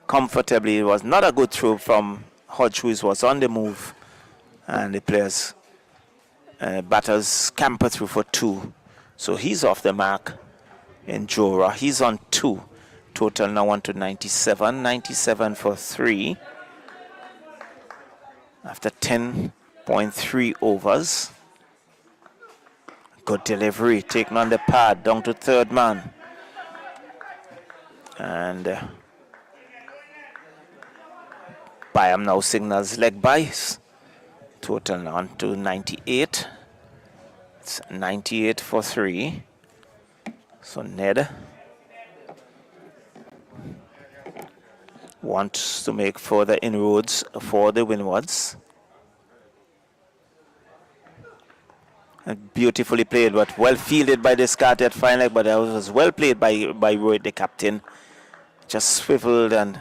comfortably. It was not a good throw from Hodge, who was on the move, and the players batters scamper through for 2. So he's off the mark in Jora. He's on 2. Total now on to 97. 97 for 3. After 10.3 overs. Good delivery. Taken on the pad. Down to third man. And Byam now signals leg byes. Total now on to 98. It's 98 for 3. So Ned wants to make further inroads for the Windwards. And beautifully played, but well fielded by Descartes at fine leg, but that was well played by Rohit, the captain. Just swiveled and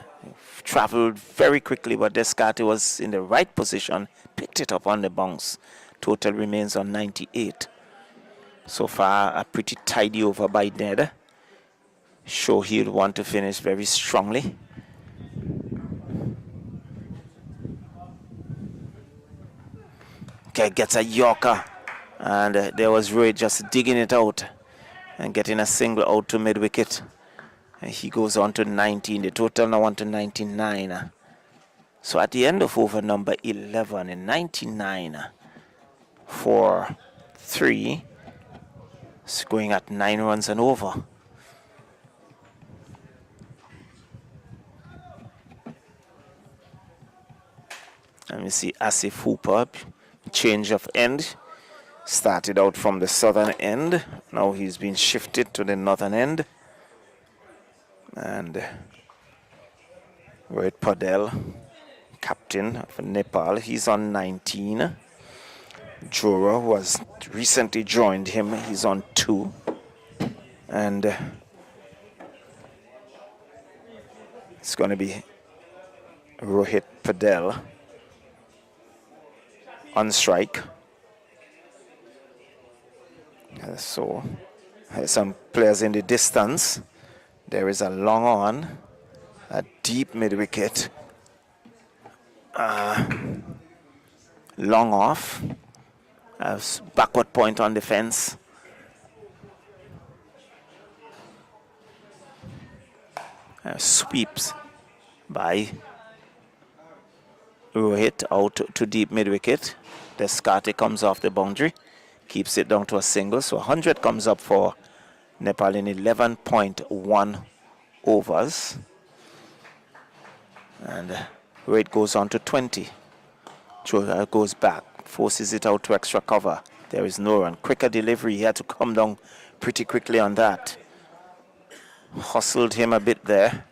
traveled very quickly, but Descartes was in the right position, picked it up on the bounce. Total remains on 98. So far, a pretty tidy over by Ned. Sure, he'll want to finish very strongly. Okay, gets a Yorker, and there was Roy just digging it out and getting a single out to mid wicket. And he goes on to 19. The total now on to 99. So at the end of over number 11, in 99 for 3, it's going at 9 runs and over. Let me see Asif Hooper. Change of end. Started out from the southern end. Now he's been shifted to the northern end. And Rohit Padel, captain of Nepal, he's on 19. Jora, who has recently joined him, he's on 2. And it's going to be Rohit Padel on strike. So some players in the distance. There is a long on, a deep mid wicket, long off, a backward point on the fence. Sweeps by Rohit out to deep mid wicket. Descartes comes off the boundary, keeps it down to a single. So 100 comes up for Nepal in 11.1 overs. And Rohit goes on to 20. Jora goes back, forces it out to extra cover. There is no run. Quicker delivery. He had to come down pretty quickly on that. Hustled him a bit there.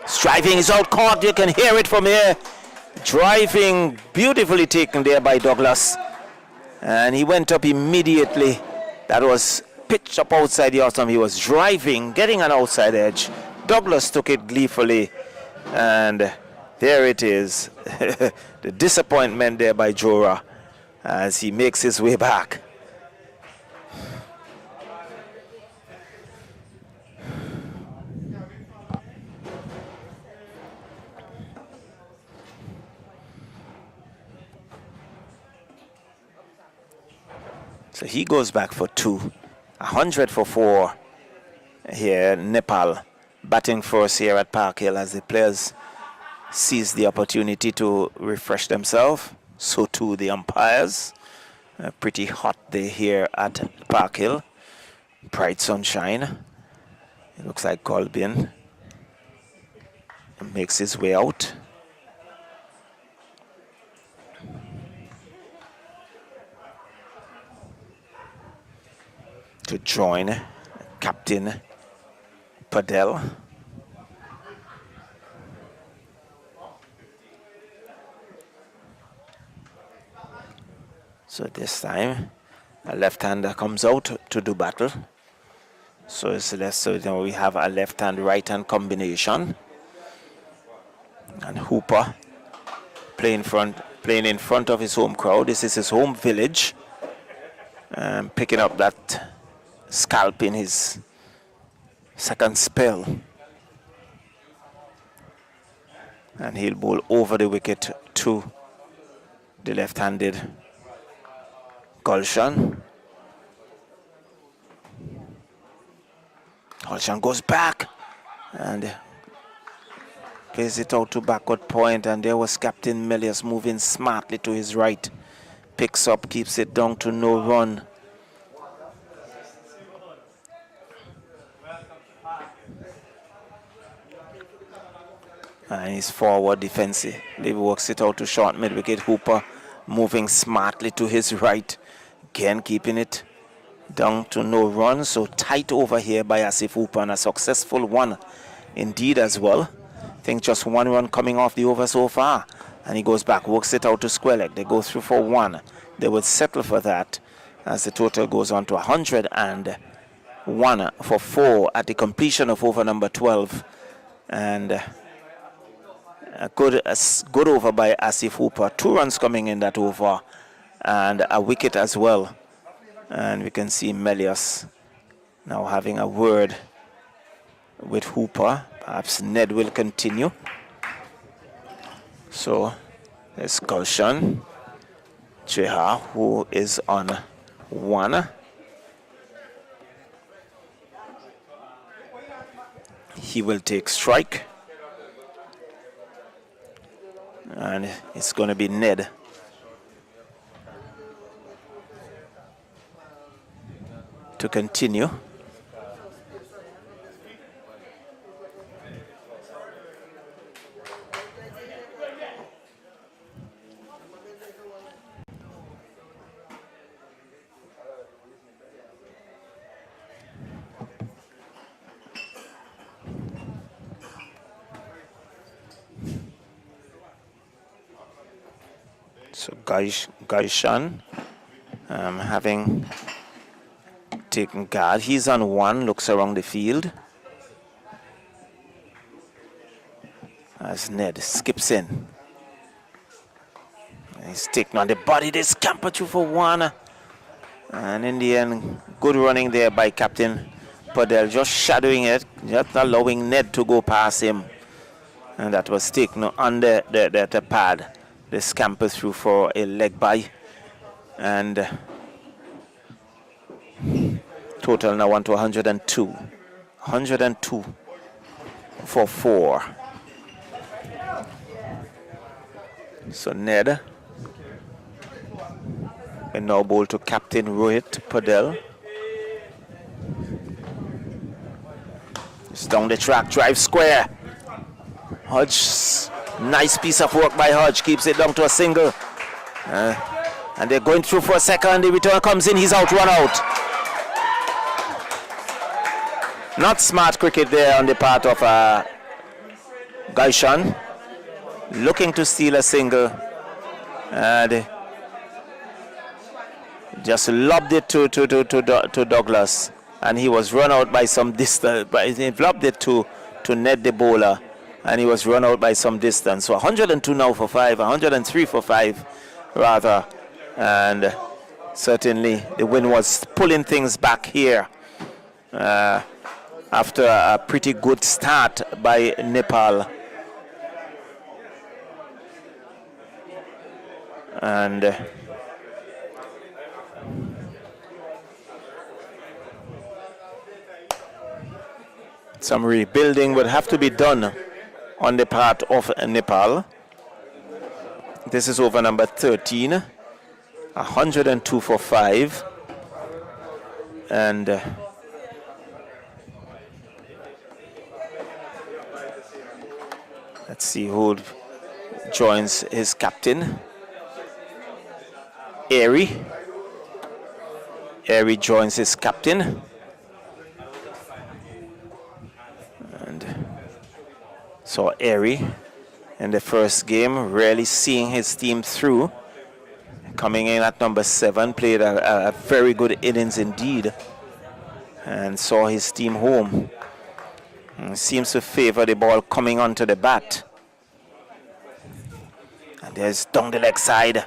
Striving is out caught. You can hear it from here. Driving beautifully taken there by Douglas. And he went up immediately. That was pitched up outside the autumn. He was driving, getting an outside edge. Douglas took it gleefully. And there it is. The disappointment there by Jora as he makes his way back. So he goes back for 2. 100 for 4 here, Nepal. batting first here at Park Hill as the players seize the opportunity to refresh themselves. So too the umpires. Pretty hot day here at Park Hill. Bright sunshine. It looks like Colbin makes his way out. To join Captain Padel. So this time a left-hander comes out to do battle. So it's less, so now we have a left-hand right-hand combination. And Hooper playing in front of his home crowd. This is his home village. Picking up that scalp in his second spell. And he'll bowl over the wicket to the left-handed Gulshan. Gulshan goes back and plays it out to backward point, and there was Captain Melius moving smartly to his right. Picks up, keeps it down to no run. And he's forward defensive. He works it out to short mid-wicket. Hooper moving smartly to his right. Again keeping it down to no run. So tight over here by Asif Hooper, and a successful one indeed as well. I think just one run coming off the over so far. And he goes back, works it out to square leg. They go through for one. They would settle for that as the total goes on to 101 for 4 at the completion of over number 12. And a good over by Asif Hooper. 2 runs coming in that over, and a wicket as well. And we can see Melius now having a word with Hooper. Perhaps Ned will continue. So there's Gulshan Cheha, who is on 1. He will take strike. And it's going to be Ned. To continue. So Gaishan having taken guard. He's on 1, looks around the field. As Ned skips in. He's taken on the body. They scamper through for 1. And in the end, good running there by Captain Padel. Just shadowing it, just allowing Ned to go past him. And that was taken under the pad. They scamper through for a leg by. And total now on to 102. 102 for 4. So Ned will now bowl to Captain Rohit Padel. It's down the track, drive square. Hodge, nice piece of work by Hodge, keeps it down to a single. And they're going through for a second. The return comes in, he's out, run out. Not smart cricket there on the part of Gaishan. Looking to steal a single. And just lobbed it to Douglas. And he was run out by some distance. But he lobbed it to Ned the bowler. And he was run out by some distance. So 102 now for 5, 103 for 5 rather. And certainly the win was pulling things back here after a pretty good start by Nepal. And Some rebuilding would have to be done on the part of Nepal. This is over number 13, 102 for 5. And let's see who joins his captain. Airy joins his captain. And so Airy in the first game really seeing his team through. Coming in at number 7, played a very good innings indeed. And saw his team home. And seems to favor the ball coming onto the bat. And there's down the leg side.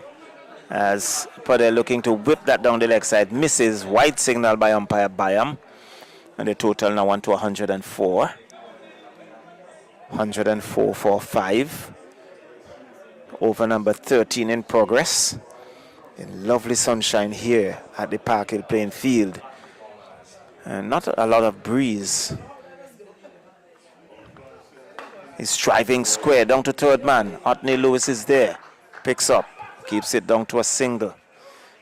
As Padel looking to whip that down the leg side. Misses. White signal by umpire Bayam. And the total now on to 104. 104 for 5. Over number 13 in progress. In lovely sunshine here at the Park Hill playing field. And not a lot of breeze. He's driving square down to third man. Otney Lewis is there. Picks up. Keeps it down to a single.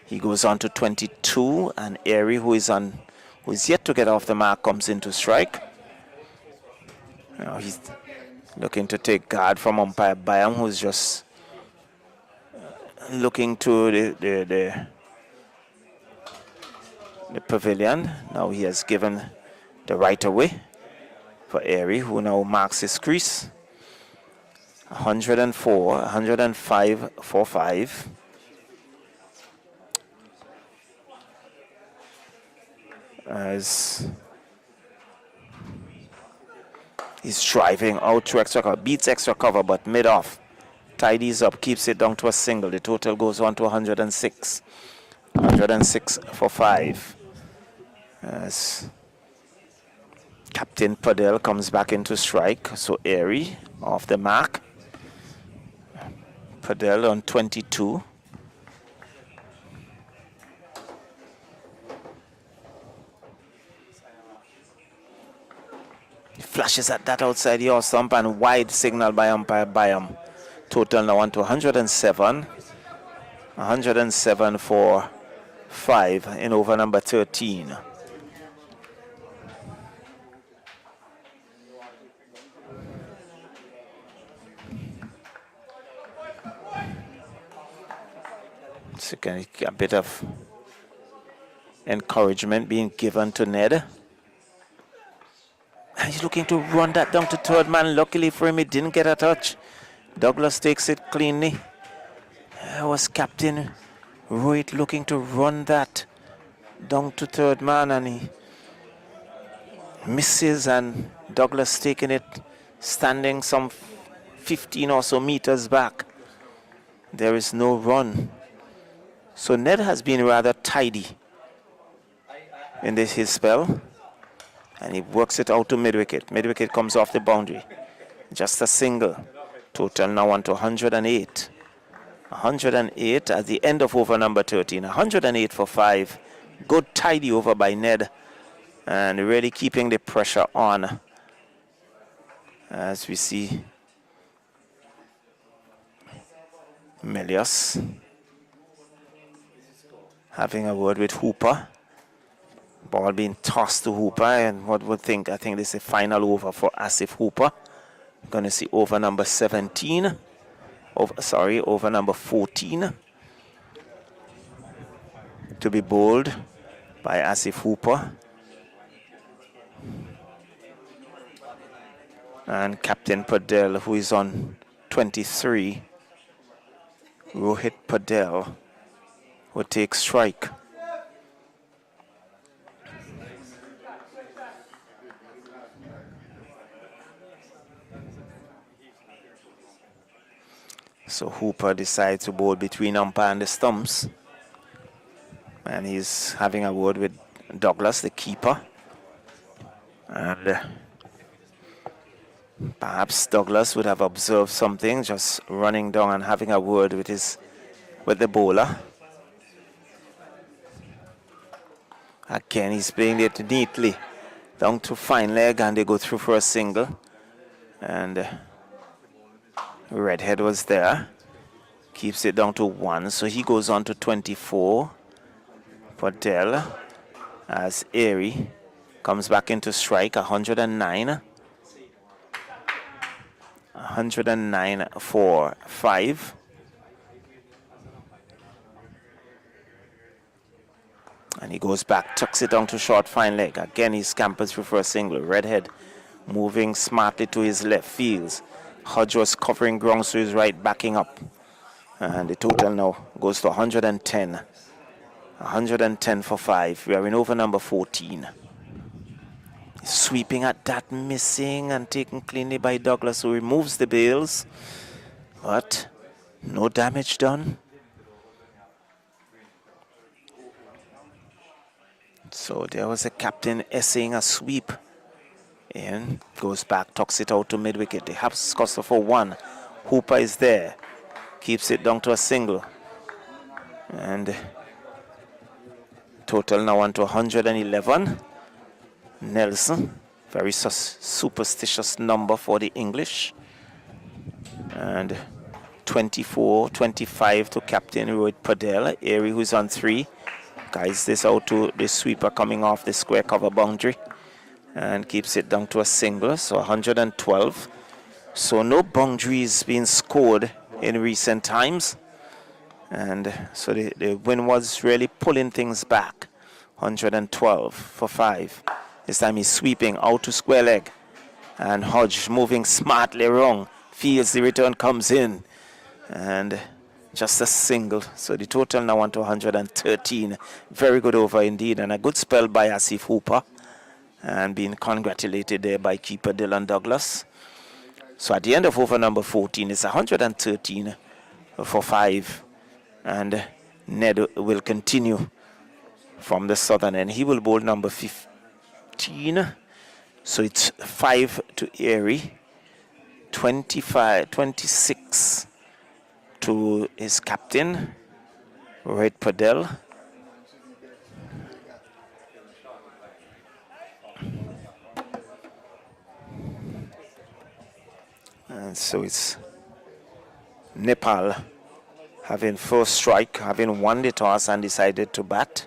He goes on to 22. And Airy, who is yet to get off the mark, comes in to strike. Now he's looking to take guard from umpire Bayam, who's just looking to the pavilion. Now he has given the right away for Airy, who now marks his crease. 105 for 5. As he's driving out to extra cover, beats extra cover, but mid-off. Tidies up, keeps it down to a single. The total goes on to 106. 106 for 5. As Captain Padel comes back into strike. So Airy off the mark. Padel on 22. He flashes at that outside your stump and wide signal by umpire Bayam. Total now on to 107. 107 for 5 in over number 13. So a bit of encouragement being given to Ned. He's looking to run that down to third man. Luckily for him, he didn't get a touch. Douglas takes it cleanly. Was Captain Rohit looking to run that down to third man, and he misses, and Douglas taking it, standing some 15 or so meters back. There is no run. So Ned has been rather tidy in his spell, and he works it out to mid-wicket. Mid-wicket comes off the boundary. Just a single. Total now on to 108. 108 at the end of over number 13. 108 for 5. Good tidy over by Ned, and really keeping the pressure on. As we see Melius having a word with Hooper. Ball being tossed to Hooper, and I think this is the final over for Asif Hooper. Going to see over number 17. Over number 14. To be bowled by Asif Hooper. And Captain Padel, who is on 23. Rohit Padel will take strike. So Hooper decides to bowl between umpire and the stumps. And he's having a word with Douglas, the keeper. And perhaps Douglas would have observed something, just running down and having a word with the bowler. Again, he's playing it neatly. down to fine leg, and they go through for a single. And Redhead was there. Keeps it down to 1, so he goes on to 24. Padel as Airy comes back into strike, 109. 109 for 5. And he goes back, tucks it down to short fine leg. Again, he scampers through for a single. Redhead moving smartly to his left fields. Hodge was covering ground to his right, backing up. And the total now goes to 110. 110 for 5. We are in over number 14. Sweeping at that, missing and taken cleanly by Douglas, who removes the bails. But no damage done. So there was a captain essaying a sweep. And goes back, tucks it out to mid-wicket. They have Scossa for 1. Hooper is there. Keeps it down to a single. And total now on to 111. Nelson, very superstitious number for the English. And 24, 25 to captain Rohit Padel. Airy, who's on 3. Guides this out to the sweeper coming off the square cover boundary. And keeps it down to a single, so 112. So no boundaries being scored in recent times. And so the win was really pulling things back. 112 for 5. This time he's sweeping out to square leg. And Hodge moving smartly wrong. Feels the return comes in. And just a single. So the total now on to 113. Very good over indeed. And a good spell by Asif Hooper. And being congratulated there by keeper Dylan Douglas. So at the end of over number 14, it's 113 for 5. And Ned will continue from the southern end. He will bowl number 15. So it's 5 to Airy. 26 to his captain, Rohit Padel. And so it's Nepal having first strike, having won the toss and decided to bat.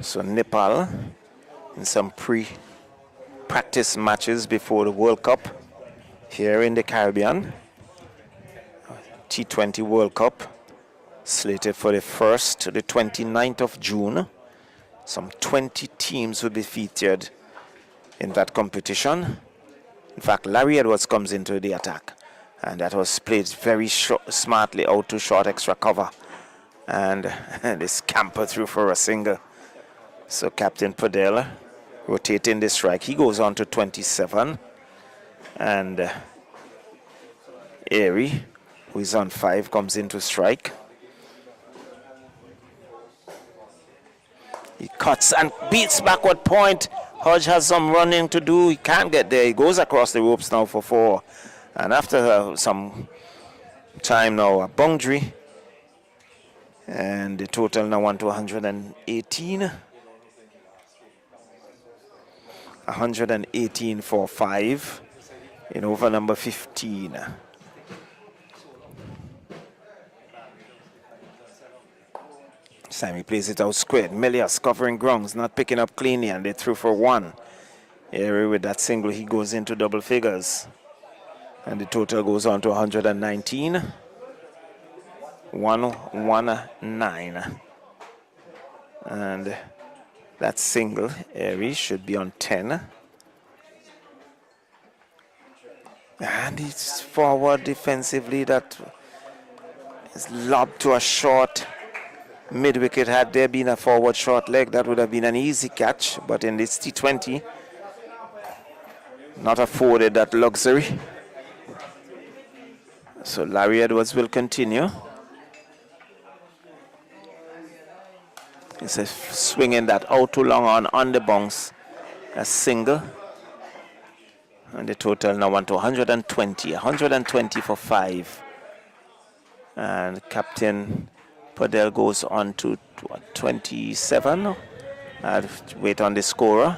So Nepal in some pre-practice matches before the World Cup here in the Caribbean. T20 World Cup slated for the 1st to the 29th of June. Some 20 teams will be featured in that competition. In fact, Larry Edwards comes into the attack, and that was played very smartly out to short extra cover. And they scamper through for a single. So Captain Padel rotating the strike. He goes on to 27. And Airy, who is on 5, comes into strike. He cuts and beats backward point. Hodge has some running to do. He can't get there. He goes across the ropes now for 4. And after some time now, a boundary. And the total now on to 118. 118 for 5 in over number 15. Sammy plays it out squared. Melias covering grounds, not picking up cleanly, and they threw for 1. Airy with that single, he goes into double figures. And the total goes on to 119. 119. And that single, Airy, should be on 10. And it's forward defensively. That is lobbed to a short mid-wicket. Had there been a forward short leg, that would have been an easy catch. But in this T20, not afforded that luxury. So Larry Edwards will continue. It's a swinging that out too long on the bounce. A single. And the total now went to 120. 120 for 5. And Captain Padel goes on to 27. I'll wait on the scorer.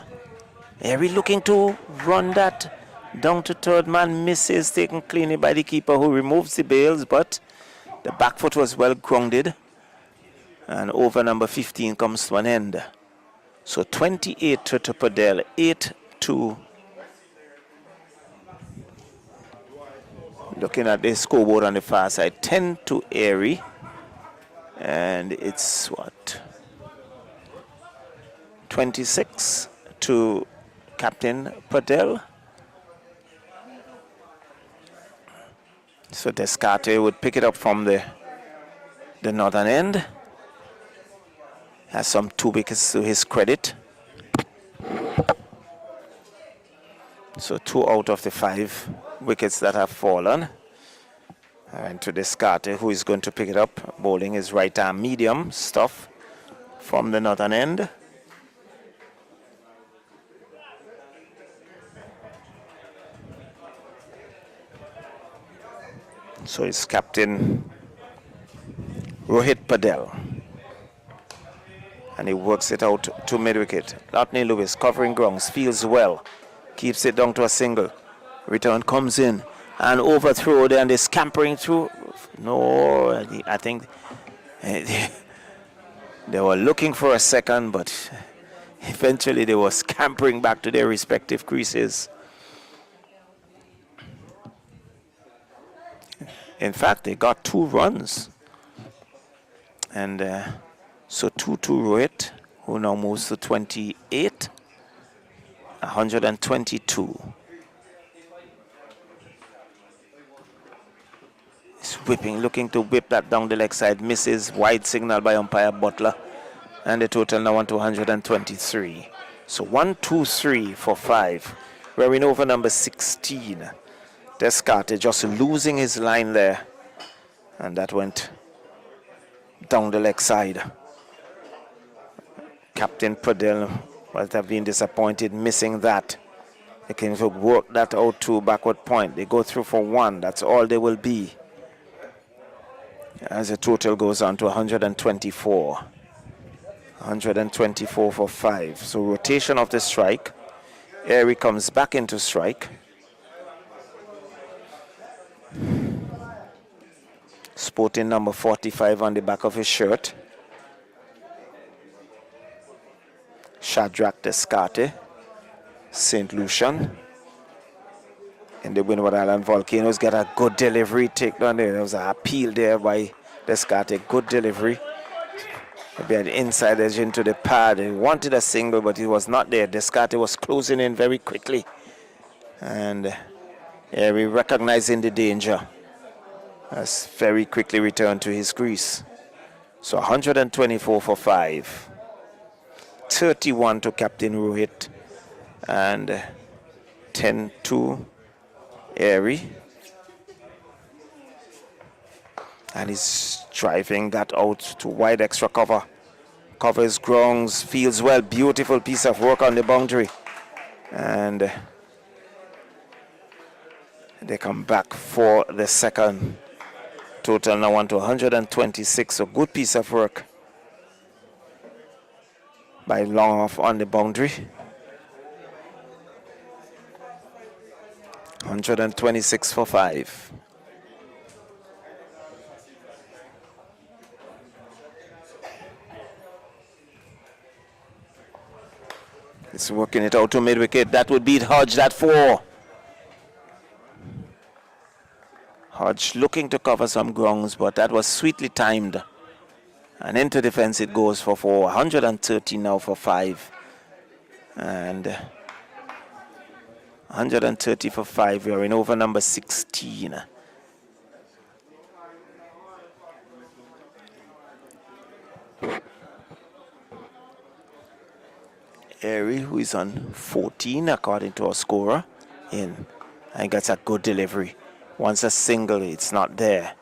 Harry looking to run that down to third man. Misses, taken cleanly by the keeper who removes the bails, but the back foot was well grounded. And over number 15 comes to an end. So 28 to Padel, 8-2. Looking at the scoreboard on the far side, 10 to Airy. And it's what? 26 to Captain Padel. So Descartes would pick it up from the northern end. Has some 2 wickets to his credit. So 2 out of the 5 wickets that have fallen. And to Descartes, who is going to pick it up, bowling his right arm medium stuff from the northern end. So it's Captain Rohit Padel. And he works it out to mid-wicket. Lotney Lewis covering grounds, feels well. Keeps it down to a single. Return comes in and overthrow there, and they're scampering through. No, I think they were looking for a second, but eventually they were scampering back to their respective creases. In fact, they got 2 runs. And so 2-2 Rohit, who now moves to 28. 122. He's whipping, looking to whip that down the leg side. Misses, wide signal by umpire Butler. And the total now on to 123. So 1-2-3 for 5. We're in over number 16. Descartes just losing his line there. And that went down the leg side. Captain Padel must have been disappointed missing that. They can work that out to backward point. They go through for 1. That's all they will be. As the total goes on to 124. 124 for 5. So rotation of the strike. Airy comes back into strike. Sporting number 45 on the back of his shirt. Shadrach Descartes, St. Lucian. And the Windward Island Volcanoes get a good delivery take down there. There was an appeal there by Descartes, good delivery. Maybe an inside edge into the pad. He wanted a single, but he was not there. Descartes was closing in very quickly. And we recognizing the danger. Has very quickly returned to his crease. So 124 for 5. 31 to Captain Rohit. And 10 to Airy. And he's driving that out to wide extra cover. Covers grounds, feels well. Beautiful piece of work on the boundary. And they come back for the second. Total now on to 126. So good piece of work by Long Off on the boundary. 126 for 5. It's working it out to mid-wicket. That would beat Hodge, that 4. Hodge looking to cover some grounds, but that was sweetly timed. And into defense it goes for 4. 130 now for 5. And 130 for 5. We are in over number 16. Airy, who is on 14 according to our scorer, in. And gets a good delivery. Once a single, it's not there.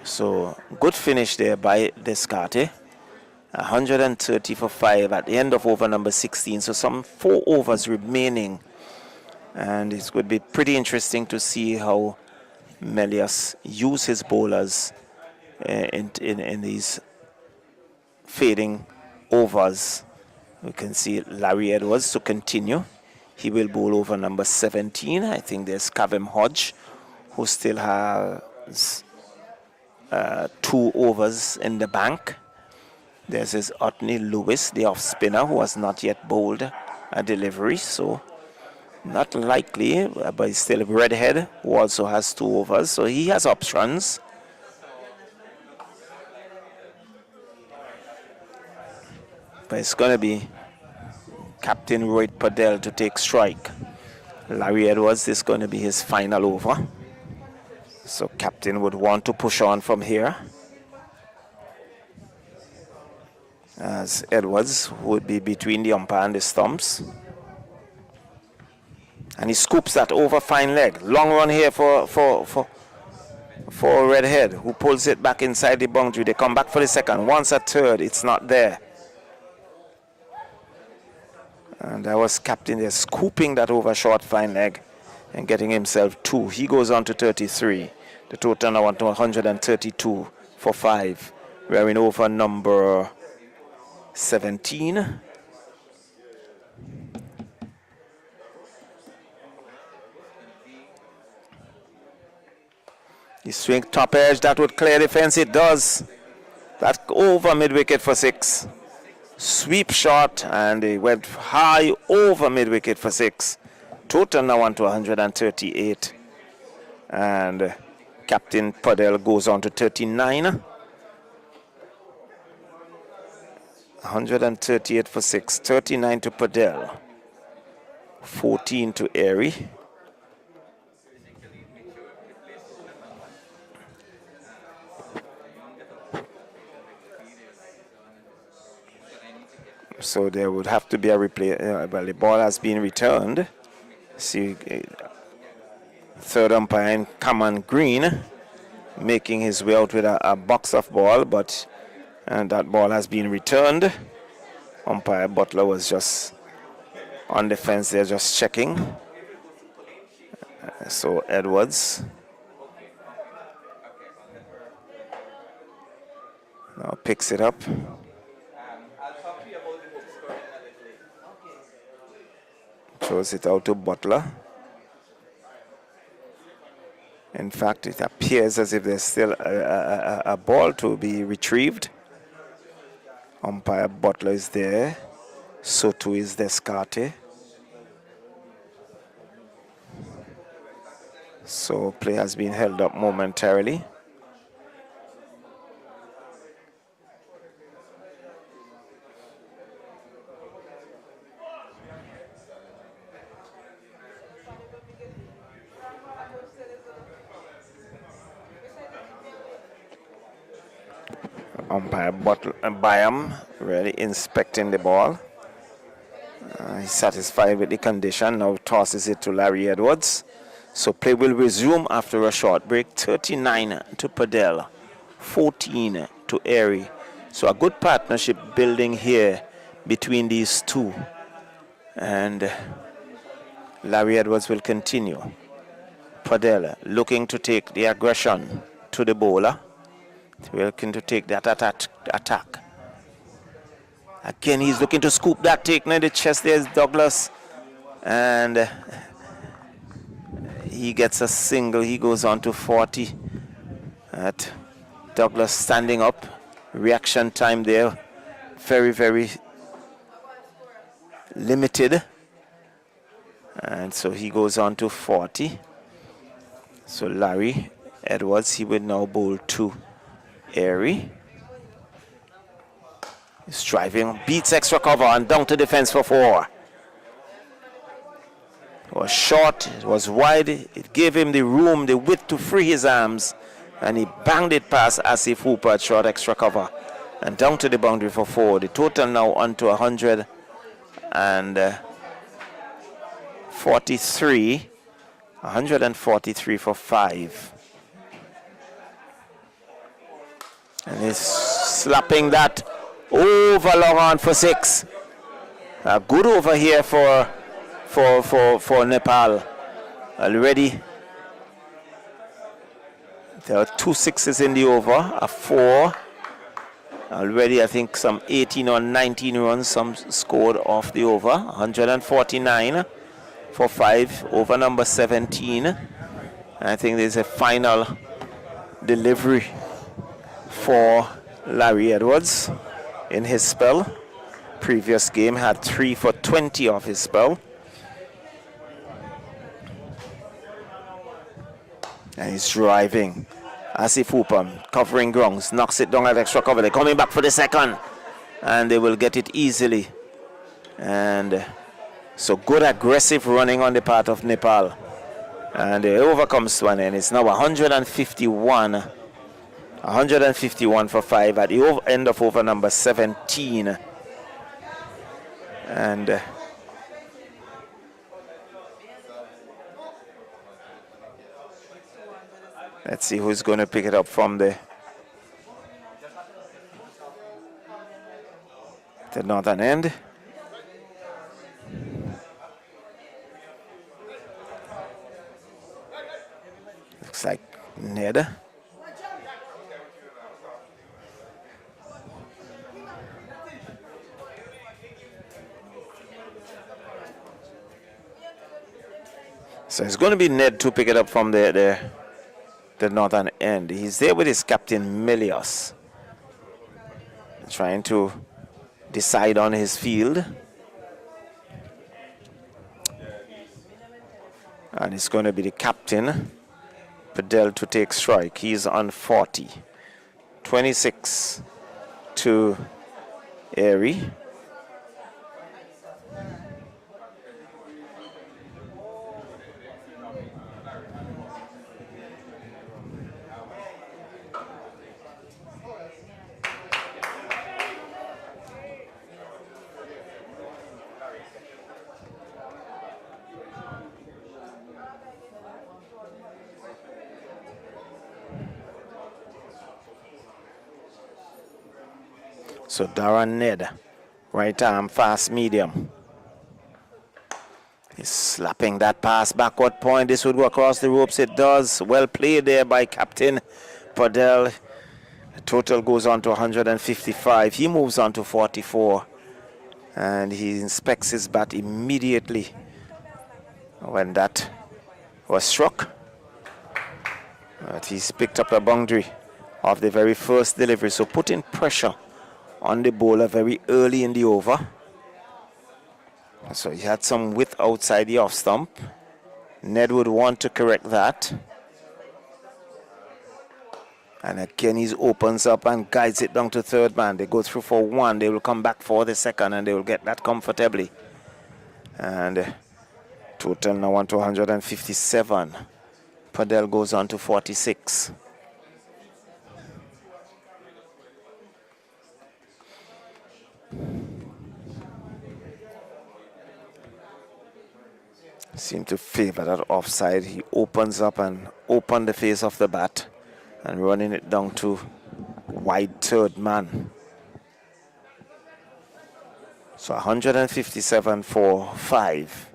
So good finish there by Descartes. 130 for 5 at the end of over number 16. So some 4 overs remaining. And it would be pretty interesting to see how Melius use his bowlers in these fading overs. We can see Larry Edwards to continue. He will bowl over number 17. I think there's Kavem Hodge, who still has 2 overs in the bank. There's his Otney Lewis, the off spinner, who has not yet bowled a delivery. So not likely, but he's still Redhead, who also has 2 overs. So he has options. But it's going to be Captain Rohit Patel to take strike. Larry Edwards is going to be his final over. So Captain would want to push on from here, as Edwards would be between the umpire and the stumps. And he scoops that over fine leg. Long run here for Redhead, who pulls it back inside the boundary. They come back for the second. Once a third, it's not there. And that was Captain there scooping that over short fine leg and getting himself 2. He goes on to 33. The total now on to 132 for 5. We're in over number 17. The swing top edge, that would clear the fence. It does. That over mid-wicket for 6. Sweep shot, and they went high over mid-wicket for 6. Total now on to 138. And Captain Padel goes on to 39. 138 for 6. 39 to Padel. 14 to Airy. So there would have to be a replay. Well, the ball has been returned. See, third umpire in Cameron Green making his way out with a box of ball, but that ball has been returned. Umpire Butler was just on the fence there, just checking. So Edwards now picks it up. Throws it out to Butler. In fact, it appears as if there's still a ball to be retrieved. Umpire Butler is there. So too is Descarte. So play has been held up momentarily. Umpire Byam really inspecting the ball. He's satisfied with the condition. Now tosses it to Larry Edwards. So play will resume after a short break. 39 to Padel, 14 to Airy. So a good partnership building here between these two. And Larry Edwards will continue. Padel looking to take the aggression to the bowler. Looking to take that attack. Again, he's looking to scoop that take near the chest. There's Douglas. And he gets a single. He goes on to 40. Douglas standing up. Reaction time there. Very, very limited. And so he goes on to 40. So Larry Edwards, he will now bowl 2. Airy. He's driving, beats extra cover and down to defense for 4. It was short, it was wide, it gave him the room, the width to free his arms, and he banged it past Asif Hooper at short extra cover and down to the boundary for 4. The total now on to 143. 143 for 5. And he's slapping that Over long on for 6. A good over here for Nepal. Already there are 2 6s in the over, a 4. Already I think some 18 or 19 runs some scored off the over. 149 for 5 over number 17. I think there's a final delivery for Larry Edwards in his spell. Previous game had 3 for 20 off his spell. And he's driving. Asif Upam covering grounds, knocks it down at extra cover. They're coming back for the second. And they will get it easily. And so good aggressive running on the part of Nepal. And it overcomes one, and it's now 151. 151 for 5 at the end of over number 17. And let's see who's going to pick it up from the northern end. Looks like Ned. So it's going to be Ned to pick it up from the northern end. He's there with his captain Milios, trying to decide on his field. And it's going to be the captain, Padel, to take strike. He's on 40. 26 to Airy. So Darren Ned, right arm, fast medium. He's slapping that pass backward point. This would go across the ropes. It does. Well played there by Captain Padel. The total goes on to 155. He moves on to 44. And he inspects his bat immediately when that was struck. But he's picked up a boundary of the very first delivery. So putting pressure on the bowler very early in the over. So he had some width outside the off stump. Ned would want to correct that. And again he opens up and guides it down to third man. They go through for 1. They will come back for the second and they will get that comfortably. And total now on to 157. Padel goes on to 46. Seem to favor that offside. He opens up and open the face of the bat and running it down to wide third man. So 157 for 5.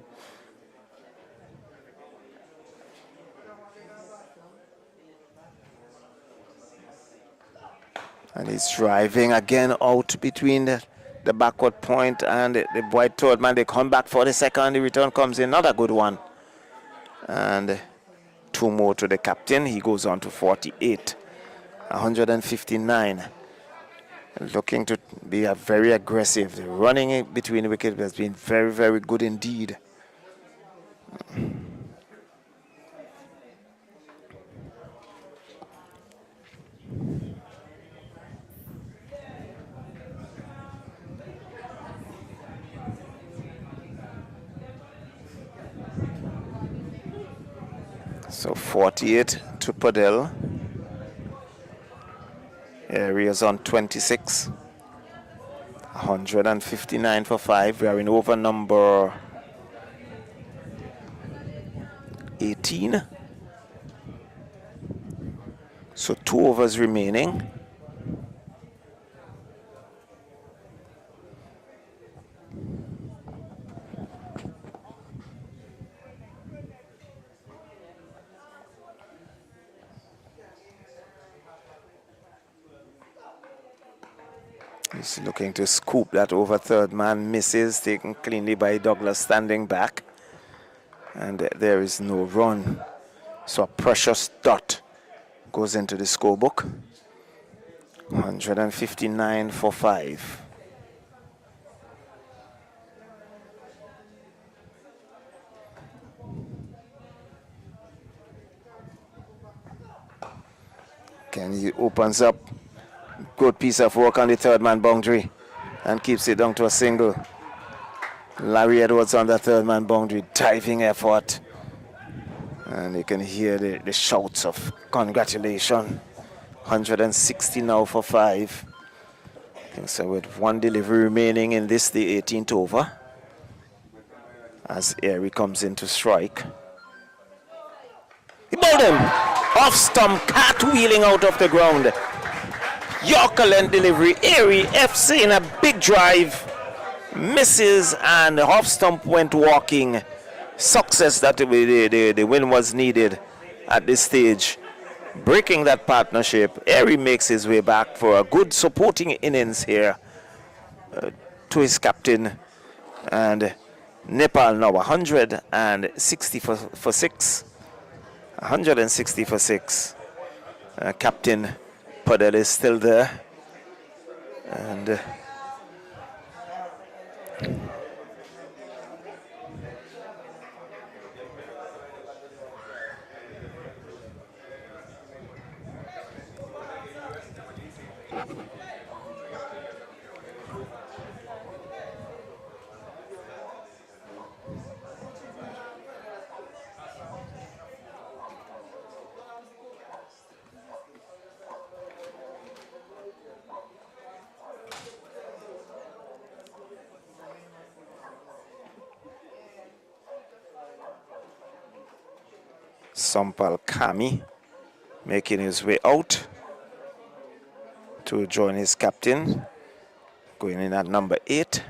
And he's driving again out between the backward point and the wide third man. They come back for the second. The return comes in. Not a good one. And 2 more to the captain. He goes on to 48. 159. Looking to be very aggressive. The running between the wickets has been very, very good indeed. So 48 to Padel. Areas on 26. 159 for 5. We are in over number 18. So 2 overs remaining. He's looking to scoop that over third man. Misses, taken cleanly by Douglas standing back. And there is no run. So a precious dot goes into the scorebook. 159 for 5. Kenny opens up. Good piece of work on the third man boundary and keeps it down to a single. Larry Edwards on the third man boundary, diving effort. And you can hear the shouts of congratulations. 160 now for 5. So with one delivery remaining in this, the 18th over. As Airy comes in to strike. He bowled him! Off stump, cartwheeling out of the ground. Yorker length delivery, Airy FC in a big drive. Misses and off stump went walking. Success that the win was needed at this stage. Breaking that partnership, Airy makes his way back for a good supporting innings here to his captain. And Nepal now 160 for 6. 160 for 6. Captain Padel is still there. And Sampal Kami making his way out to join his captain, going in at number 8.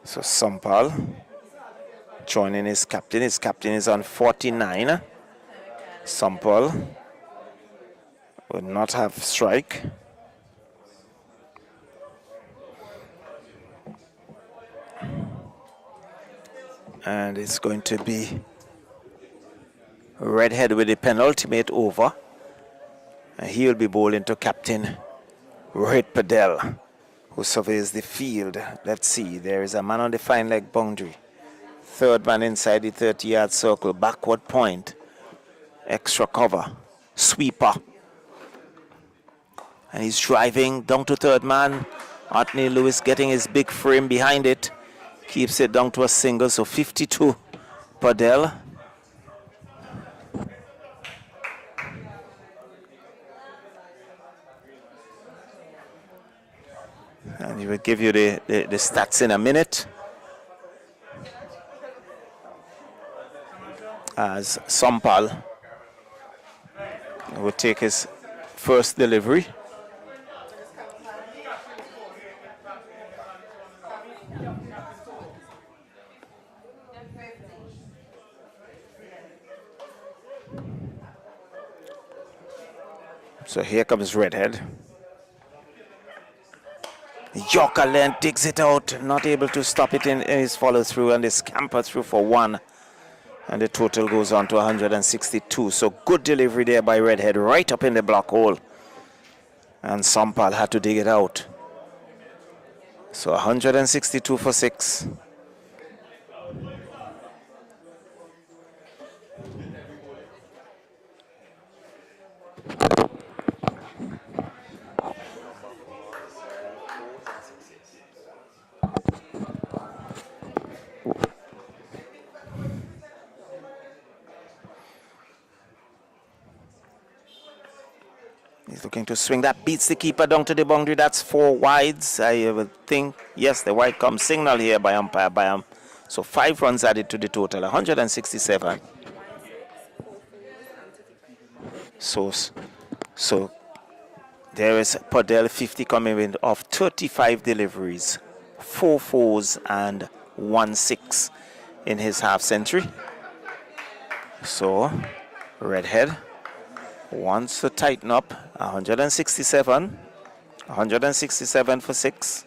So Sampal joining his captain. His captain is on 49. Sampal would not have strike. And it's going to be Redhead with the penultimate over. And he will be bowling to Captain Rohit Padel, who surveys the field. Let's see, there is a man on the fine leg boundary. Third man inside the 30-yard circle. Backward point. Extra cover. Sweeper. And he's driving down to third man. Anthony Lewis getting his big frame behind it. Keeps it down to a single, so 52. Padel. And he will give you the stats in a minute. As Sampal will take his first delivery. So here comes Redhead. Yorker length digs it out, not able to stop it in his follow through, and they scamper through for 1. And the total goes on to 162. So good delivery there by Redhead, right up in the block hole. And Sampal had to dig it out. So 162 for 6. He's looking to swing. That beats the keeper down to the boundary. That's 4 wides. I would think, yes, the wide come signal here by umpire Bayam. So 5 runs added to the total, 167. So there is Padel 50 coming in of 35 deliveries, 4 fours and 1 6 in his half century. So, Redhead wants to tighten up. 167. 167 for 6.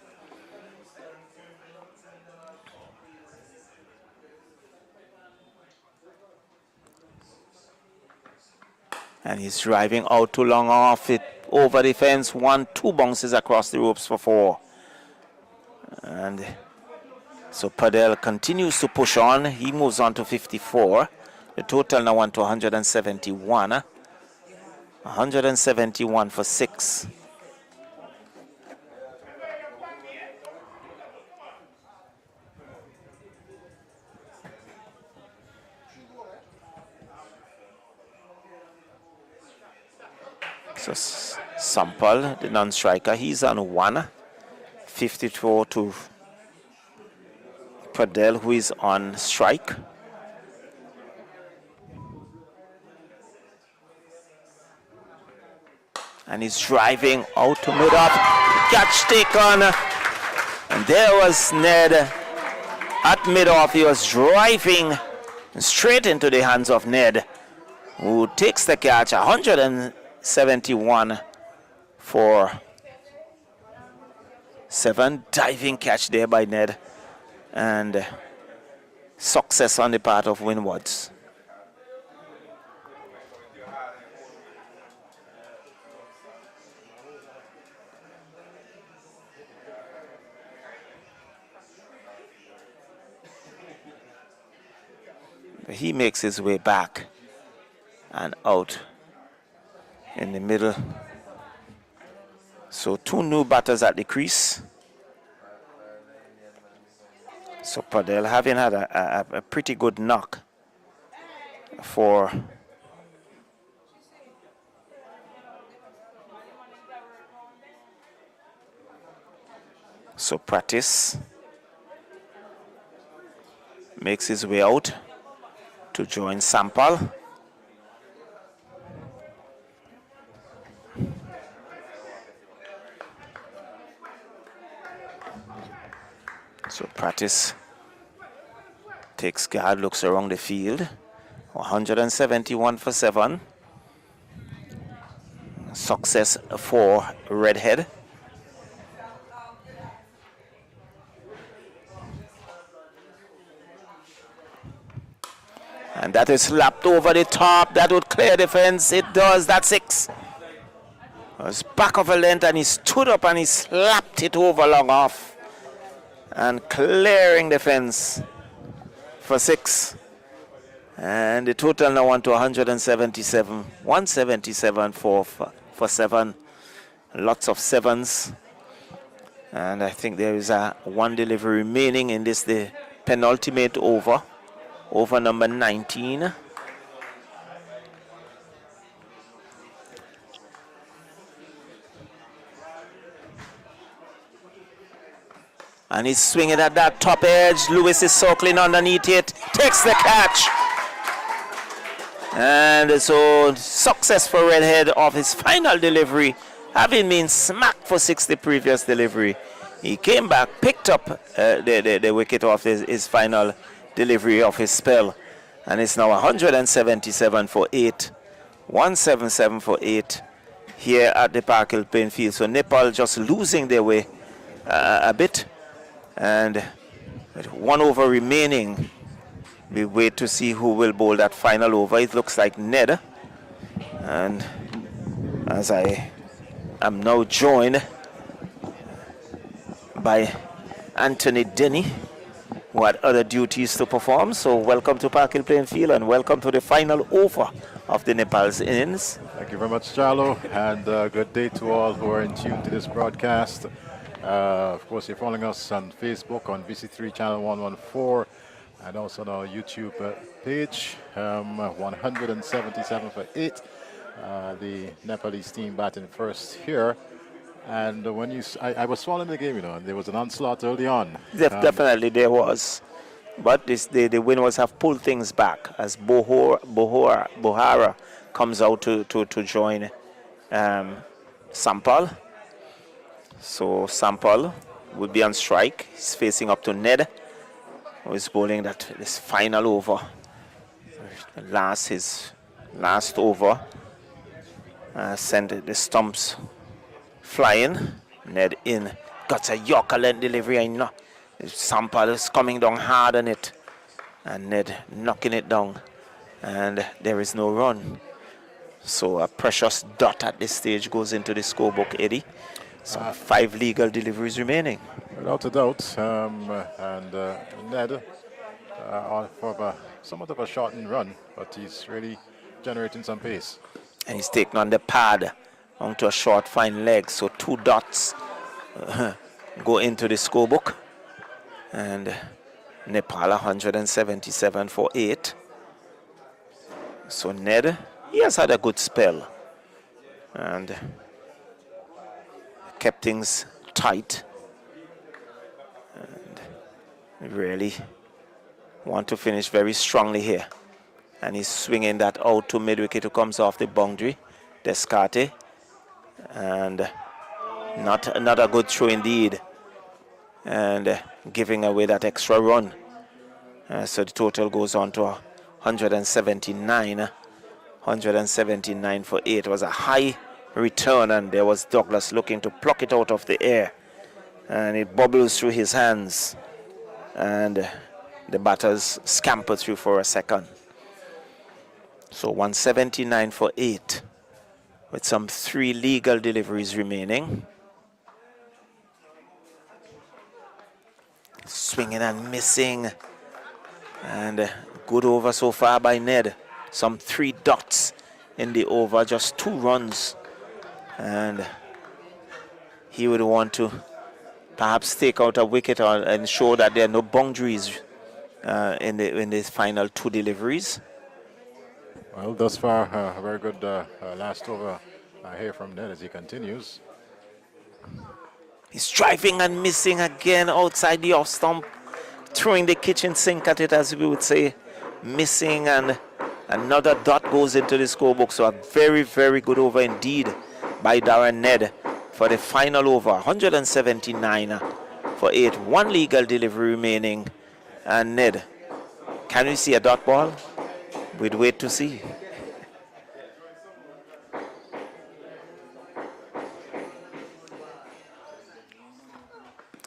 And he's driving out too long off it. Over the fence. 1-2 bounces across the ropes for 4. And so Padel continues to push on. He moves on to 54. The total now went to 171. 171 for 6. So Sampal, the non-striker, he's on 1. 54 to Padel, who is on strike. And he's driving out to mid-off. Catch taken. And there was Ned at mid-off. He was driving straight into the hands of Ned, who takes the catch. 171 for 7. Diving catch there by Ned. And success on the part of Winwards. He makes his way back and out in the middle. So 2 new batters at the crease. So Padel having had a pretty good knock for so Practice makes his way out to join Sampal. So Practice takes guard, looks around the field. 171 for 7. Success for Redhead. And that is slapped over the top. That would clear the fence. It does. That's 6. It was back of a length and he stood up and he slapped it over long off. And clearing the fence for 6. And the total now went to 177. 177 for 7. Lots of 7s. And I think there is a 1 delivery remaining in this, the penultimate over. Over number 19. And he's swinging at that top edge. Lewis is circling underneath it. Takes the catch. And so success for Redhead of his final delivery. Having been smacked for 6 the previous delivery. He came back, picked up the wicket off his final delivery of his spell, and it's now 177 for 8. 177 for 8 here at the Park Hill playing field. So Nepal just losing their way a bit, and with 1 over remaining, we wait to see who will bowl that final over. It looks like Ned, and as I am now joined by Anthony Denny, who had other duties to perform. So welcome to Park Hill playing field and welcome to the final over of the Nepal's innings. Thank you very much, Charlo, and good day to all who are in tune to this broadcast. Of course, you're following us on Facebook on VC3 channel 114 and also on our YouTube page. 177 for 8. The Nepalese team batting first here. And when I was following the game, and there was an onslaught early on. Definitely there was. But the Windwards have pulled things back as Bohara comes out to join Sampal. So Sampal would be on strike. He's facing up to Ned, who is bowling this final over. his last over sent the stumps flying. Ned in, got a Yorker length delivery. I know Sample is coming down hard on it, and Ned knocking it down, and there is no run. So a precious dot at this stage goes into the scorebook, Eddie. So 5 legal deliveries remaining. Without a doubt, and Ned for somewhat of a shortened run, but he's really generating some pace. And he's taking on the pad onto a short fine leg, so 2 dots go into the scorebook. And Nepal 177 for 8. So Ned, he has had a good spell and kept things tight, and really want to finish very strongly here. And he's swinging that out to mid-wicket who comes off the boundary, Descarte, and not a good throw indeed, and giving away that extra run. So the total goes on to 179 for 8. It was a high return, and there was Douglas looking to pluck it out of the air, and it bubbles through his hands, and the batters scamper through for a second. So 179 for 8 with some 3 legal deliveries remaining. Swinging and missing, and good over so far by Ned. Some 3 dots in the over, just 2 runs, and he would want to perhaps take out a wicket or ensure that there are no boundaries in the final 2 deliveries. Well, thus far, a very good last over here from Ned as he continues. He's driving and missing again outside the off stump, throwing the kitchen sink at it, as we would say, missing, and another dot goes into the scorebook. So a very, very good over indeed by Darren Ned for the final over, 179 for 8. 1 legal delivery remaining, and Ned, can we see a dot ball? We'd wait to see.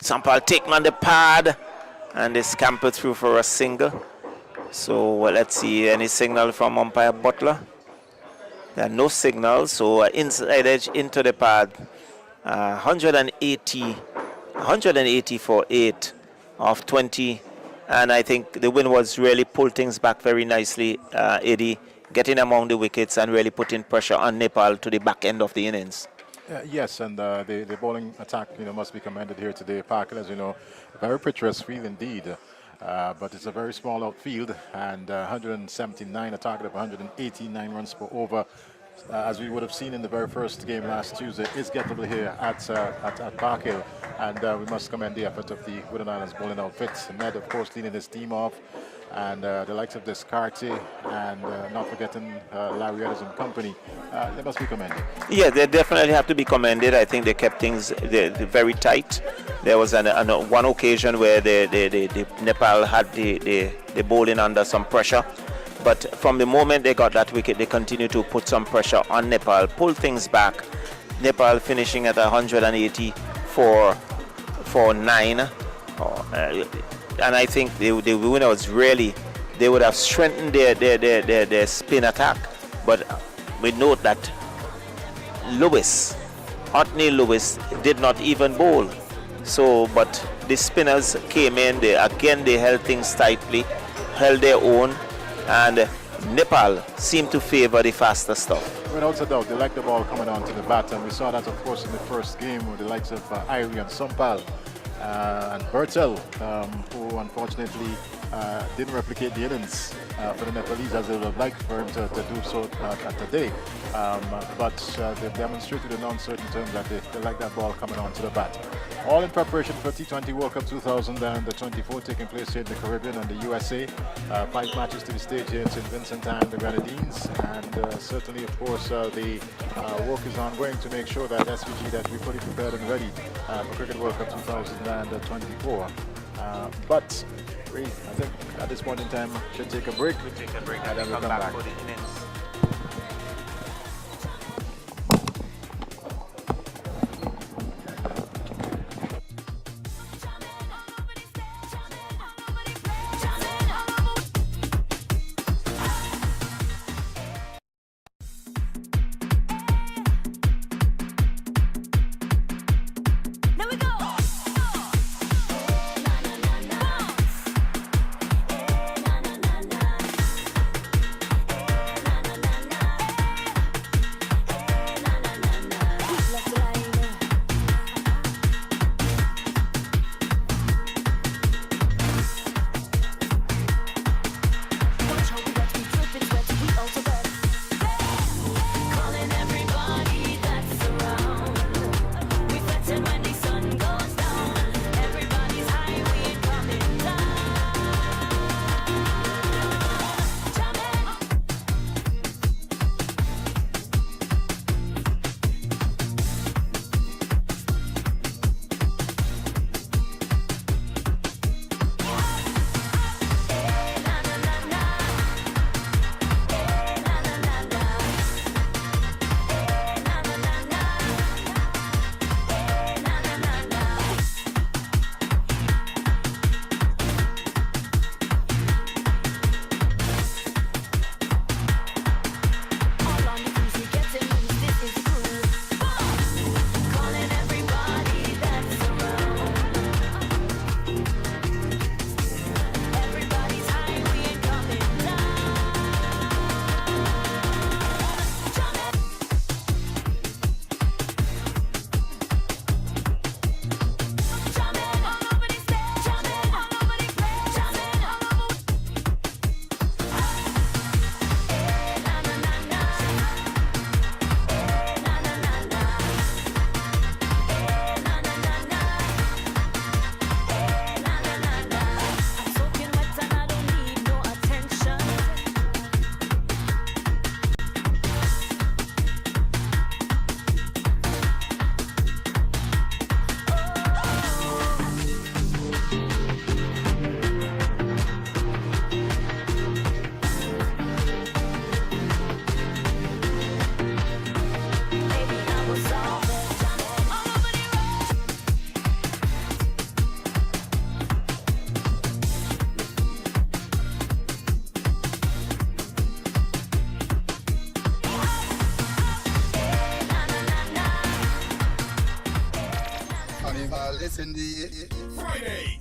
Sampal taking on the pad, and they scamper through for a single. So let's see, any signal from umpire Butler? There are no signals, so inside edge into the pad. 180 for 8 of 20. And I think the Windwards really pulled things back very nicely, Eddie, getting among the wickets and really putting pressure on Nepal to the back end of the innings. Yes, and the bowling attack, must be commended here today. Parker, as you know, a very picturesque field indeed, but it's a very small outfield, and 179, a target of 189 runs per over. As we would have seen in the very first game last Tuesday, is gettable here at Park Hill, and we must commend the effort of the Wooden Islands bowling outfit. Ned, of course, leading his team off, and the likes of Descarte, and not forgetting Larry Ellis and company. They must be commended. Yeah, they definitely have to be commended. I think they kept things very tight. There was one occasion where the Nepal had the bowling under some pressure. But from the moment they got that wicket, they continued to put some pressure on Nepal, pull things back. Nepal finishing at 180 for 9. And I think the Winwards really, they would have strengthened their spin attack. But we note that Otney Lewis did not even bowl. So, but the spinners came in, they held things tightly, held their own. And Nepal seemed to favor the faster stuff. Without a doubt, they like the ball coming onto the bat, and we saw that, of course, in the first game with the likes of Irie and Sampal and Bertel, who unfortunately didn't replicate the innings for the Nepalese as they would have liked for him to do so today. But they demonstrated in uncertain terms that they like that ball coming onto the bat. All in preparation for T20 World Cup 2024 taking place here in the Caribbean and the USA. 5 matches to the stage here in St. Vincent and the Grenadines, and certainly, of course, the work is ongoing to make sure that SVG that we're fully prepared and ready for Cricket World Cup 2024. But I think at this point in time, should take a break. We take a break and then we'll we'll come come back back. for the innings.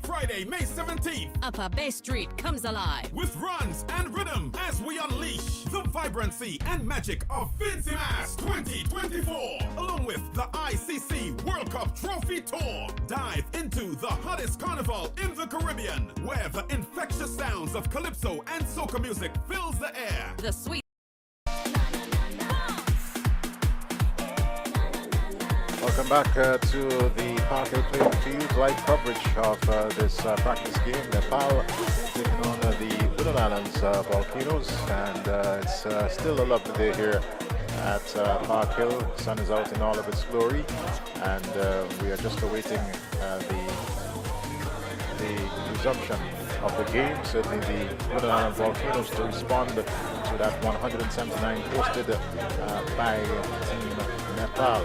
Friday, May 17th. Upper Bay Street comes alive With runs and rhythm as we unleash the vibrancy and magic of Fancy Mass 2024. Along with the ICC World Cup Trophy Tour. Dive into the hottest carnival in the Caribbean, where the infectious sounds of calypso and soca music fills the air. The sweet Welcome back to the Park Hill playing field. Live coverage of this practice game. Nepal taking on the Winwards Islands Volcanoes, and it's still a lovely day here at Park Hill. The sun is out in all of its glory, and we are just awaiting the resumption of the game. Certainly the Winwards Islands Volcanoes to respond to that 179 posted by Team Nepal.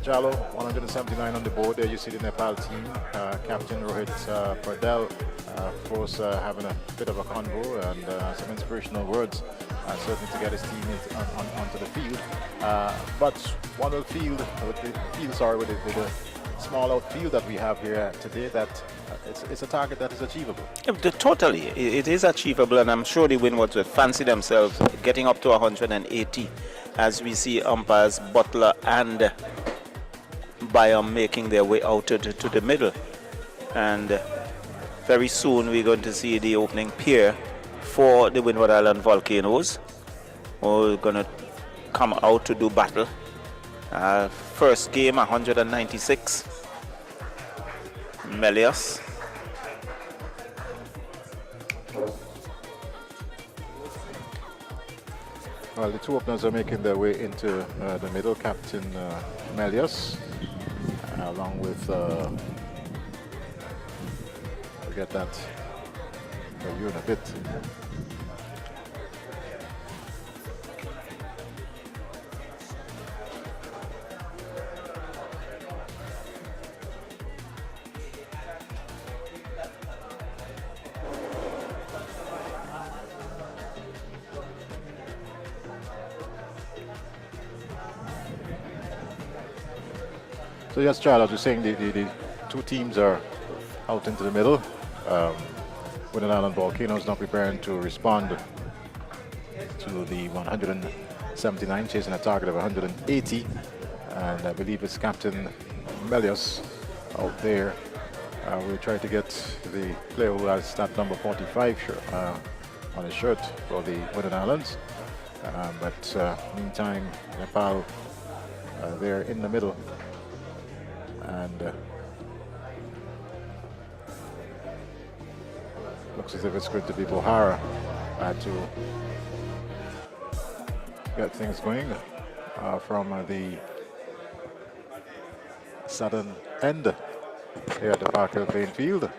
Jalo, 179 on the board. There you see the Nepal team. Captain Rohit Pardel, of course, having a bit of a convo and some inspirational words, certainly to get his team onto the field. But one will feel with the small outfield that we have here today, that it's a target that is achievable. Totally, it is achievable, and I'm sure the Windwards will fancy themselves getting up to 180, as we see umpires Butler and Bayam making their way out to the middle. And very soon we're going to see the opening pair for the Windward Island Volcanoes, who are going to come out to do battle. First game, 196. Melius. Well, the two openers are making their way into the middle. Captain Melius, along with We'll get that for you in a bit. So yes, Charles, I was saying the two teams are out into the middle. Winland Island Volcanoes now preparing to respond to the 179, chasing a target of 180. And I believe it's Captain Melius out there. We'll try to get the player who has that number 45 on his shirt for the Winland Islands. Meantime, Nepal, they're in the middle. And looks as if it's going to be Bohara to get things going from the southern end here at the Park Hill playing field.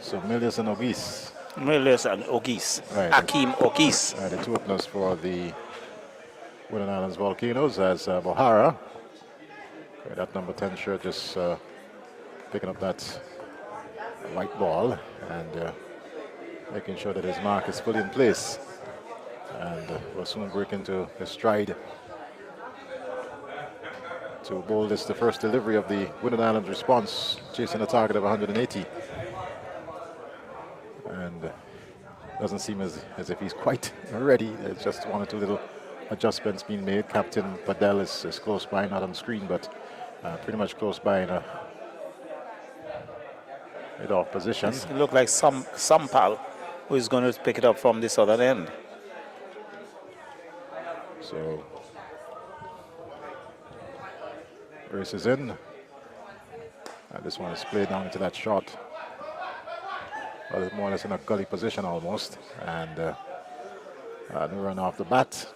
So Milius and Ogis. Milius and Ogis. Right. Hakim Ogis. The two openers for the Winland Islands Volcanoes as Bohara. Okay, that number 10 shirt just picking up that white ball and making sure that his mark is fully in place. And will soon break into his stride to bowl this the first delivery of the Winland Islands response, chasing a target of 180. And doesn't seem as if he's quite ready. There's just one or two little adjustments being made. Captain Padel is close by, not on screen, but pretty much close by in a mid-off position. It looked like some pal who is going to pick it up from this other end. So race is in. This one is played down into that shot. Well, it's more or less in a gully position almost, and the run off the bat.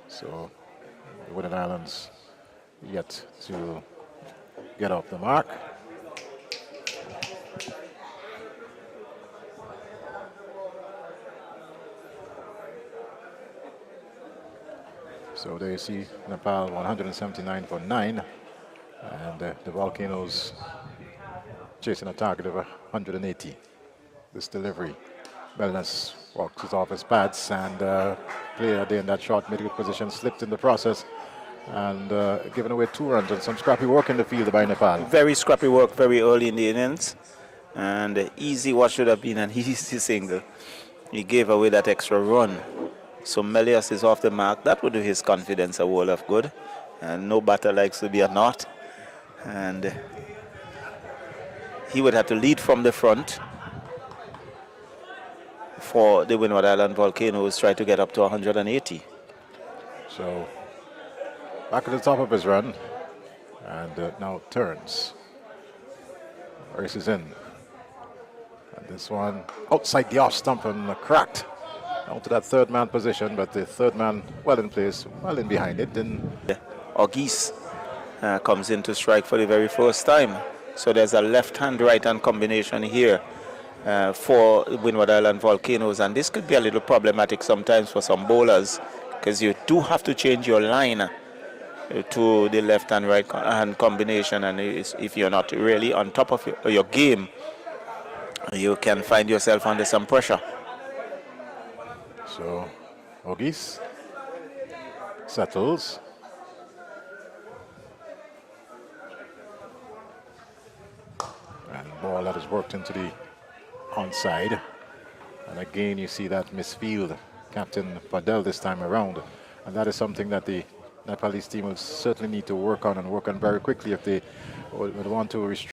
So the Winland Islands yet to get off the mark. So there you see Nepal 179 for 9, and the Volcanoes chasing a target of 180. This delivery, Belnes walks it off his pads, and player there in that short mid-wicket position slipped in the process and giving away 2 runs and some scrappy work in the field by Nepal. Very scrappy work very early in the innings, and easy what should have been an easy single. He gave away that extra run. So Melius is off the mark. That would do his confidence a world of good, and no batter likes to be a knot. And he would have to lead from the front for the Windward Island Volcanoes, try to get up to 180. So back at the top of his run, and now turns. Race is in. And this one outside the off stump and cracked out to that third man position, but the third man well in place, well in behind it. Ogis comes in to strike for the very first time. So there's a left-hand, right-hand combination here for Windward Island Volcanoes, and this could be a little problematic sometimes for some bowlers, because you do have to change your line to the left and right hand combination, and if you're not really on top of your game, you can find yourself under some pressure. So Ogis settles. And ball that is worked into the onside. And again, you see that misfield, Captain Padel this time around. And that is something that the Nepalese team will certainly need to work on, and work on very quickly if they would want to restrict